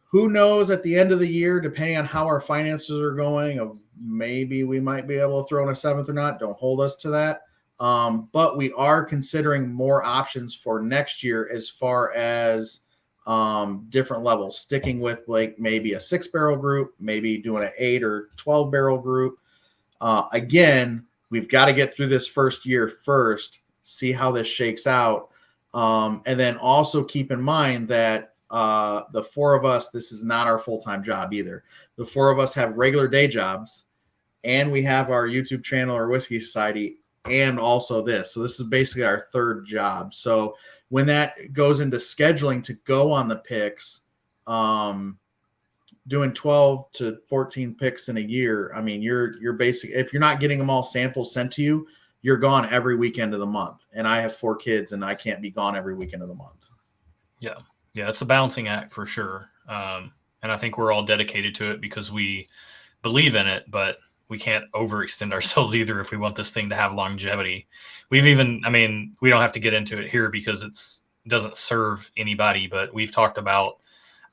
Who knows at the end of the year, depending on how our finances are going, maybe we might be able to throw in a 7th or not. Don't hold us to that. But we are considering more options for next year as far as different levels, sticking with like maybe a 6-barrel group, maybe doing an 8 or 12-barrel group. Again, we've got to get through this first year first, see how this shakes out. And then also keep in mind that the 4 of us, this is not our full-time job either. The 4 of us have regular day jobs, and we have our YouTube channel, our Whiskey Society, and also this. So this is basically our 3rd job. So when that goes into scheduling to go on the picks, doing 12 to 14 picks in a year, I mean, you're basically, if you're not getting them all samples sent to you, you're gone every weekend of the month. And I have 4 kids, and I can't be gone every weekend of the month. Yeah. Yeah. It's a balancing act for sure. And I think we're all dedicated to it because we believe in it, but we can't overextend ourselves either if we want this thing to have longevity. We don't have to get into it here because it doesn't serve anybody, but we've talked about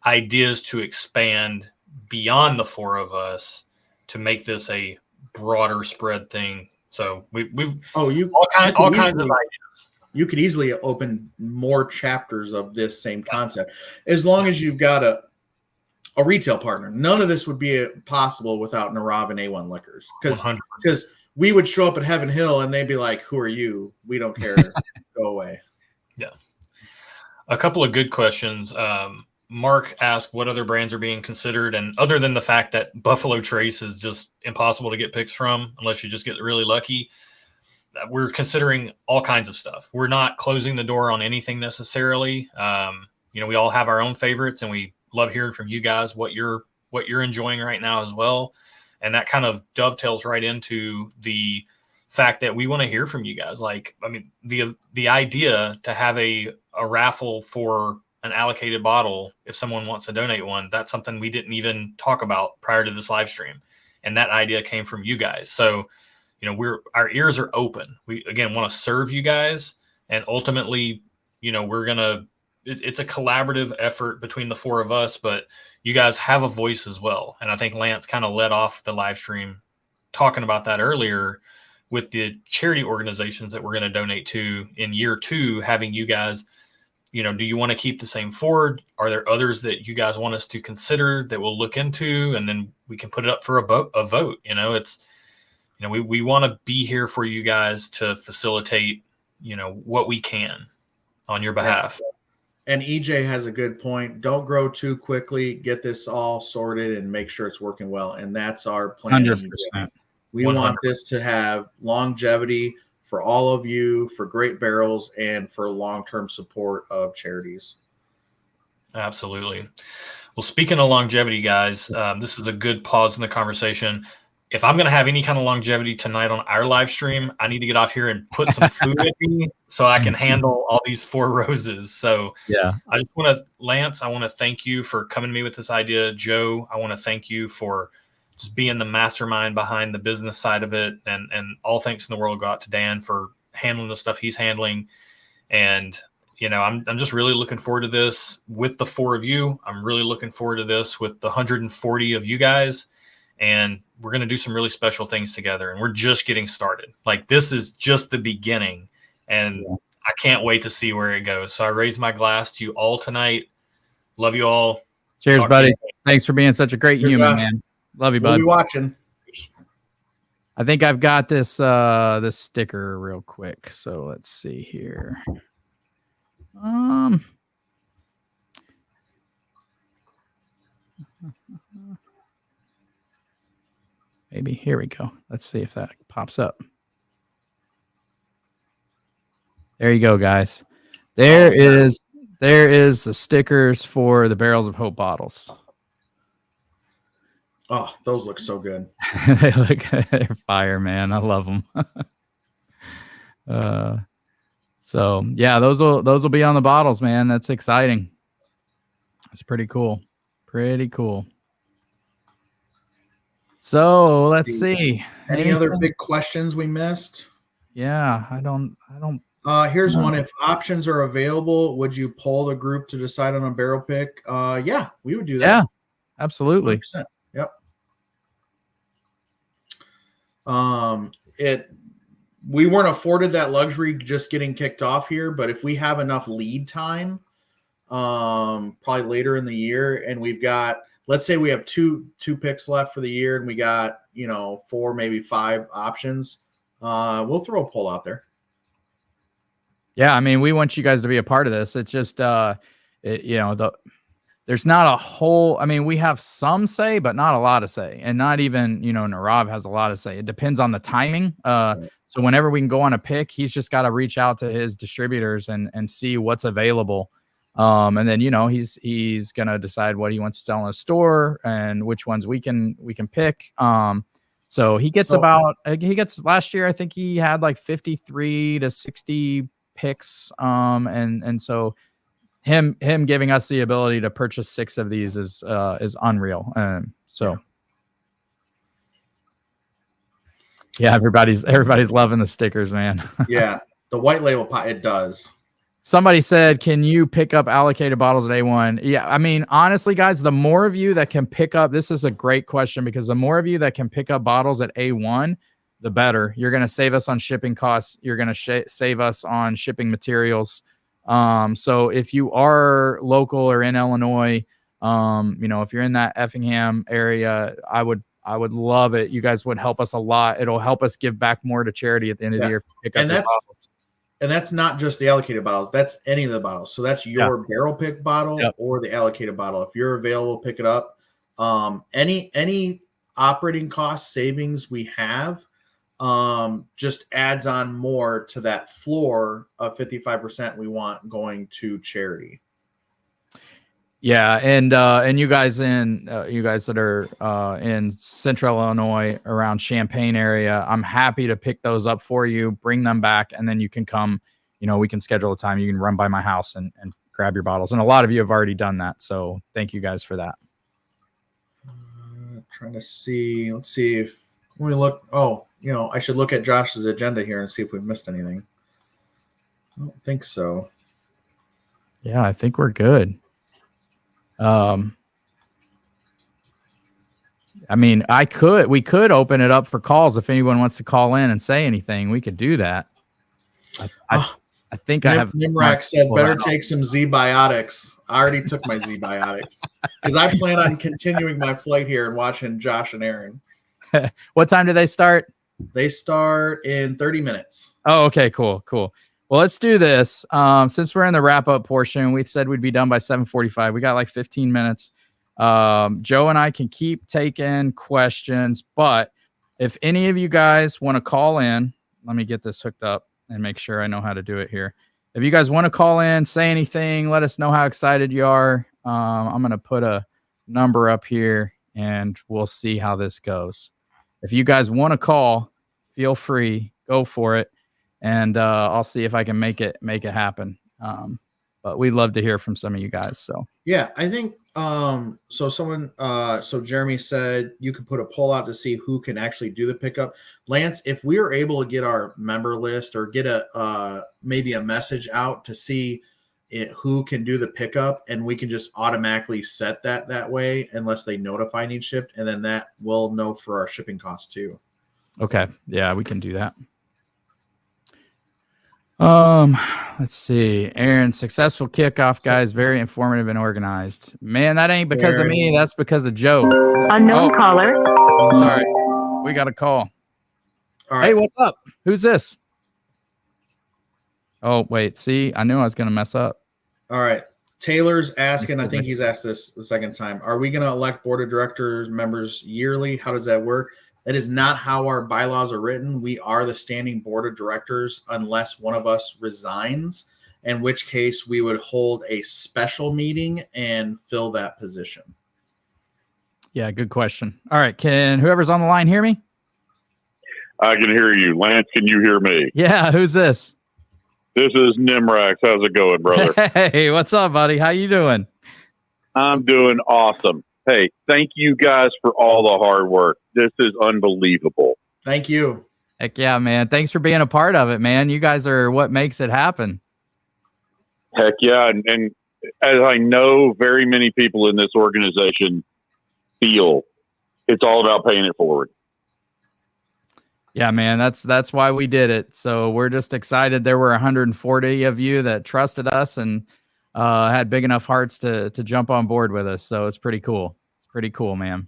ideas to expand beyond the 4 of us to make this a broader spread thing. So we've all kinds of ideas. You could easily open more chapters of this same concept as long as you've got a retail partner. None of this would be possible without Narav and A1 Liquors, because we would show up at Heaven Hill and they'd be like, "Who are you? We don't care. Go away." Yeah. A couple of good questions. Mark asked what other brands are being considered, and other than the fact that Buffalo Trace is just impossible to get picks from unless you just get really lucky, we're considering all kinds of stuff. We're not closing the door on anything necessarily. We all have our own favorites, and we love hearing from you guys what you're enjoying right now as well. And that kind of dovetails right into the fact that we want to hear from you guys. Like, I mean, the idea to have a raffle for an allocated bottle, if someone wants to donate one, that's something we didn't even talk about prior to this live stream. And that idea came from you guys. So, our ears are open. We, again, want to serve you guys. And ultimately, it's a collaborative effort between the 4 of us, but you guys have a voice as well. And I think Lance kind of led off the live stream talking about that earlier with the charity organizations that we're going to donate to in year 2, having you guys, do you want to keep the same 4? Are there others that you guys want us to consider that we'll look into, and then we can put it up for a vote? We want to be here for you guys to facilitate, what we can on your behalf. Yeah. And EJ has a good point. Don't grow too quickly. Get this all sorted and make sure it's working well. And that's our plan. 100%. We 100%. want this to have longevity for all of you, for great barrels, and for long-term support of charities. Absolutely. Well, speaking of longevity, guys, this is a good pause in the conversation. If I'm going to have any kind of longevity tonight on our live stream, I need to get off here and put some food in me so I can handle all these 4 roses. So yeah, I just want to, Lance, I want to thank you for coming to me with this idea. Joe, I want to thank you for just being the mastermind behind the business side of it. And all thanks in the world go out to Dan for handling the stuff he's handling. And, I'm just really looking forward to this with the 4 of you. I'm really looking forward to this with the 140 of you guys. And we're going to do some really special things together. And we're just getting started. Like, this is just the beginning. And I can't wait to see where it goes. So I raise my glass to you all tonight. Love you all. Cheers, buddy. Thanks for being such a great human, man. Love you, bud. We'll be watching. I think I've got this this sticker real quick. So let's see here. Maybe here we go. Let's see if that pops up. There you go, guys. There is the stickers for the Barrels of Hope bottles. Oh, those look so good. They're fire, man. I love them. So yeah, those will be on the bottles, man. That's exciting. It's pretty cool. Pretty cool. So let's see. Any other big questions we missed? Yeah, I don't. Here's one. If options are available, would you poll the group to decide on a barrel pick? Yeah, we would do that. Yeah, absolutely. 100%. Yep. we weren't afforded that luxury just getting kicked off here, but if we have enough lead time, probably later in the year, and we've got, let's say we have two picks left for the year, and we got 4, maybe 5 options, we'll throw a poll out there. Yeah, I mean, we want you guys to be a part of this. It's just there's not a whole, I mean, we have some say, but not a lot of say. And not even, Narav has a lot of say. It depends on the timing. So whenever we can go on a pick, he's just got to reach out to his distributors and see what's available. And then, he's going to decide what he wants to sell in a store and which ones we can pick. So he gets last year, I think he had like 53 to 60 picks. And so him giving us the ability to purchase 6 of these is unreal. Yeah, everybody's loving the stickers, man. Yeah, the white label it does. Somebody said, can you pick up allocated bottles at A1? Yeah, I mean, honestly, guys, the more of you that can pick up, this is a great question, because the more of you that can pick up bottles at A1, the better. You're going to save us on shipping costs. You're going to save us on shipping materials. So if you are local or in Illinois, if you're in that Effingham area, I would love it. You guys would help us a lot. It'll help us give back more to charity at the end of the year. If you pick up and that's not just the allocated bottles. That's any of the bottles. So that's your barrel pick bottle or the allocated bottle. If you're available, pick it up. Any operating cost savings we have just adds on more to that floor of 55% we want going to charity. Yeah, and you guys that are in Central Illinois around Champaign area, I'm happy to pick those up for you, bring them back, and then you can come. We can schedule a time. You can run by my house and grab your bottles. And a lot of you have already done that, so thank you guys for that. Trying to see. Let's see if we look. Oh, I should look at Josh's agenda here and see if we've missed anything. I don't think so. Yeah, I think we're good. I mean, we could open it up for calls. If anyone wants to call in and say anything, we could do that. I think I have. Nimrak said, better take some Z-Biotics. I already took my Z-Biotics because I plan on continuing my flight here and watching Josh and Aaron. What time do they start? They start in 30 minutes. Oh, okay, cool. Well, let's do this. Since we're in the wrap-up portion, we said we'd be done by 7:45. We got like 15 minutes. Joe and I can keep taking questions, but if any of you guys want to call in, let me get this hooked up and make sure I know how to do it here. If you guys want to call in, say anything, let us know how excited you are. I'm going to put a number up here, and we'll see how this goes. If you guys want to call, feel free, go for it. And I'll see if I can make it happen. But we'd love to hear from some of you guys. So yeah, I think so Jeremy said you could put a poll out to see who can actually do the pickup. Lance, if we are able to get our member list or get maybe a message out to see who can do the pickup, and we can just automatically set that way unless they notify need shipped, and then that will know for our shipping costs too. Okay, yeah, we can do that. Let's see. Aaron, successful kickoff, guys. Very informative and organized. Man, that ain't because of me. That's because of Joe. Unknown caller. Sorry. We got a call. All right. Hey, what's up? Who's this? Oh, wait. See, I knew I was going to mess up. All right. Taylor's asking, I think he's asked this the second time. Are we going to elect board of directors members yearly? How does that work? That is not how our bylaws are written. We are the standing board of directors unless one of us resigns, in which case we would hold a special meeting and fill that position. Yeah, good question. All right. Can whoever's on the line hear me? I can hear you. Lance, can you hear me? Yeah, who's this? This is Nimrax. How's it going, brother? Hey, what's up, buddy? How you doing? I'm doing awesome. Hey, thank you guys for all the hard work. This is unbelievable. Thank you. Heck yeah, man. Thanks for being a part of it, man. You guys are what makes it happen. Heck yeah. And as I know very many people in this organization feel, it's all about paying it forward. Yeah, man, that's why we did it. So we're just excited. There were 140 of you that trusted us and had big enough hearts to jump on board with us. So it's pretty cool. It's pretty cool, man.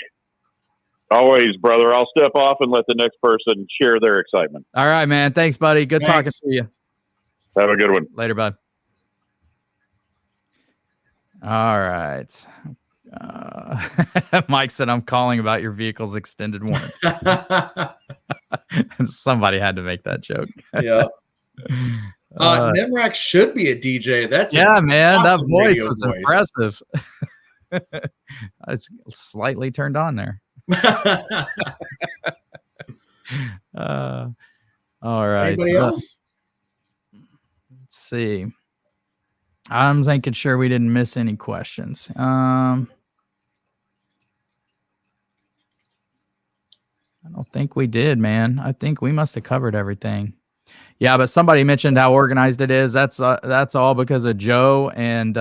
Always, brother. I'll step off and let the next person share their excitement. All right, man. Thanks, buddy. Good talking Thanks. to you. Have a good one. Later, bud. All right. Mike said, I'm calling about your vehicle's extended warranty. Somebody had to make that joke. Yeah. Nimrak should be a DJ. That's yeah, man. awesome That voice radio was voice. impressive. It's slightly turned on there. All right. Anybody else? Let's see. I'm thinking sure we didn't miss any questions. I don't think we did, man. I think we must have covered everything. Yeah, but somebody mentioned how organized it is. That's all because of Joe and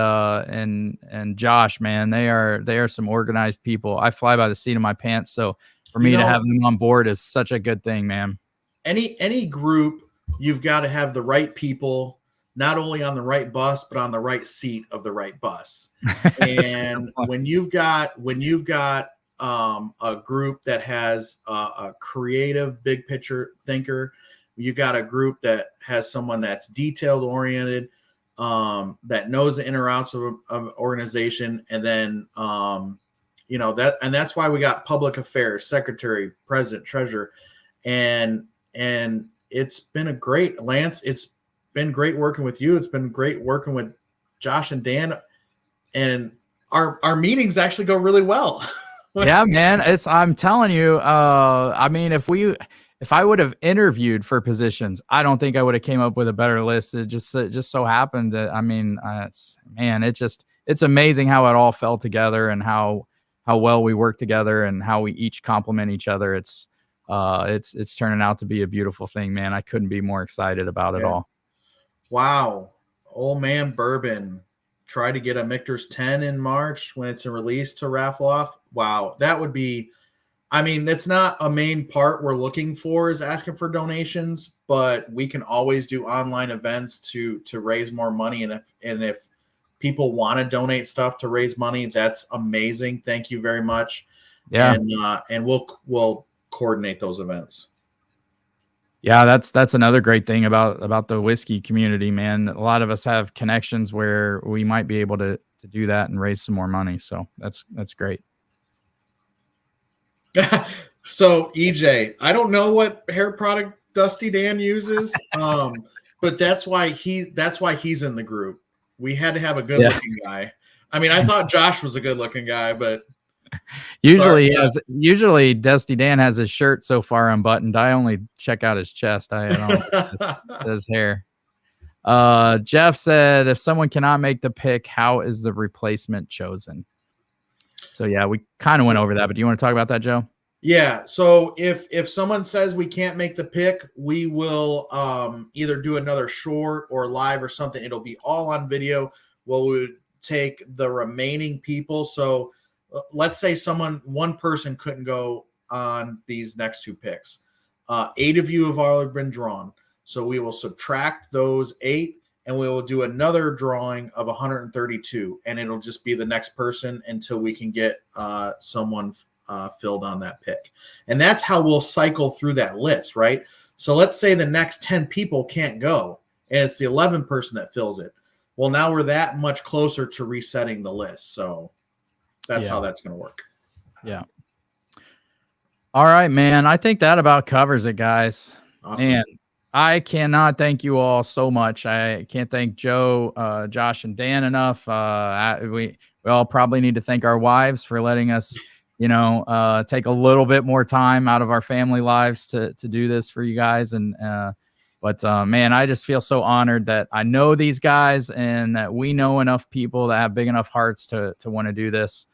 Josh, man. They are some organized people. I fly by the seat of my pants. So for me to have them on board is such a good thing, man. Any group, you've got to have the right people, not only on the right bus, but on the right seat of the right bus. And when you've got a group that has a creative, big picture thinker, you got a group that has someone that's detailed oriented, that knows the ins and outs of organization, and then that's why we got public affairs, secretary, president, treasurer, and it's been a great, Lance. It's been great working with you. It's been great working with Josh and Dan, and our meetings actually go really well. Yeah, man. I'm telling you. I mean, if I would have interviewed for positions, I don't think I would have came up with a better list. It just so happened that, I mean, it's amazing how it all fell together and how well we work together and how we each complement each other. It's turning out to be a beautiful thing, man. I couldn't be more excited about it all. Wow. Old man Bourbon. Try to get a Michter's 10 in March when it's a release to raffle off. Wow. That would be, I mean, that's not a main part we're looking for is asking for donations, but we can always do online events to raise more money. And if people want to donate stuff to raise money, that's amazing. Thank you very much. Yeah. And we'll coordinate those events. Yeah, that's another great thing about the whiskey community, man. A lot of us have connections where we might be able to do that and raise some more money. So that's great. So EJ, I don't know what hair product Dusty Dan uses, but that's why he's in the group. We had to have a good looking guy. I mean, I thought Josh was a good looking guy, but usually Dusty Dan has his shirt so far unbuttoned. I only check out his chest. I don't his hair. Jeff said, if someone cannot make the pick, how is the replacement chosen? So yeah, we kind of went over that, but do you want to talk about that, Joe? Yeah. So if someone says we can't make the pick, we will either do another short or live or something. It'll be all on video. We would take the remaining people. So let's say one person couldn't go on these next two picks. 8 of you have already been drawn. So we will subtract those 8 and we will do another drawing of 132. And it'll just be the next person until we can get someone filled on that pick. And that's how we'll cycle through that list, right? So let's say the next 10 people can't go and it's the 11th person that fills it. Well, now we're that much closer to resetting the list. So that's how that's going to work. Yeah. All right, man. I think that about covers it, guys. Awesome. And I cannot thank you all so much. I can't thank Joe, Josh, and Dan enough. We all probably need to thank our wives for letting us, take a little bit more time out of our family lives to do this for you guys. And but man, I just feel so honored that I know these guys and that we know enough people that have big enough hearts to want to do this.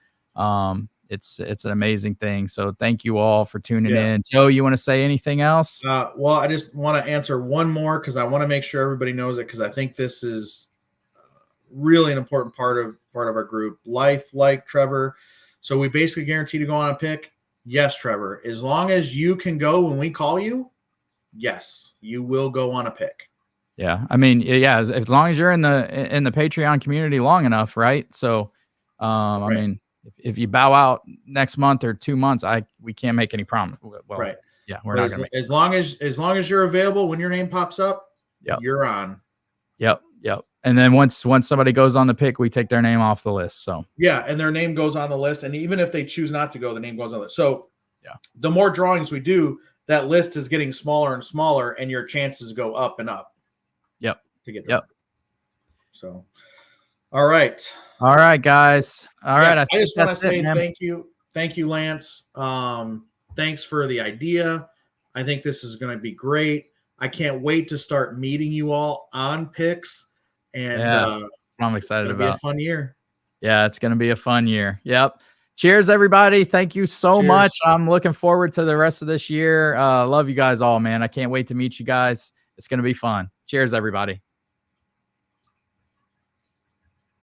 It's an amazing thing. So thank you all for tuning in. Joe, you want to say anything else? Well, I just want to answer one more because I want to make sure everybody knows it because I think this is really an important part of our group. Life like Trevor. So we basically guarantee to go on a pick. Yes, Trevor. As long as you can go when we call you, yes, you will go on a pick. Yeah. I mean, yeah, as long as you're in the Patreon community long enough, right? So, I Right. mean, if you bow out next month or 2 months, we can't make any promise. Well, Right. yeah, we're But not gonna make as long as you're available when your name pops up, Yep. you're on. Yep. And then once somebody goes on the pick, we take their name off the list. So Yeah, and their name goes on the list. And even if they choose not to go, the name goes on the list. So Yeah. the more drawings we do, that list is getting smaller and smaller, and your chances go up and up. Yep. To get Yep. So all right. All right, guys. All right. I think just want to that's it, say man. thank you, Lance. Thanks for the idea. I think this is going to be great. I can't wait to start meeting you all on picks, and Yeah, I'm it's excited gonna be a about. fun year. Yeah, it's going to be a fun year. Yep. Cheers, everybody. Thank you so Cheers. much. I'm looking forward to the rest of this year. Love you guys all, man. I can't wait to meet you guys. It's going to be fun. Cheers, everybody.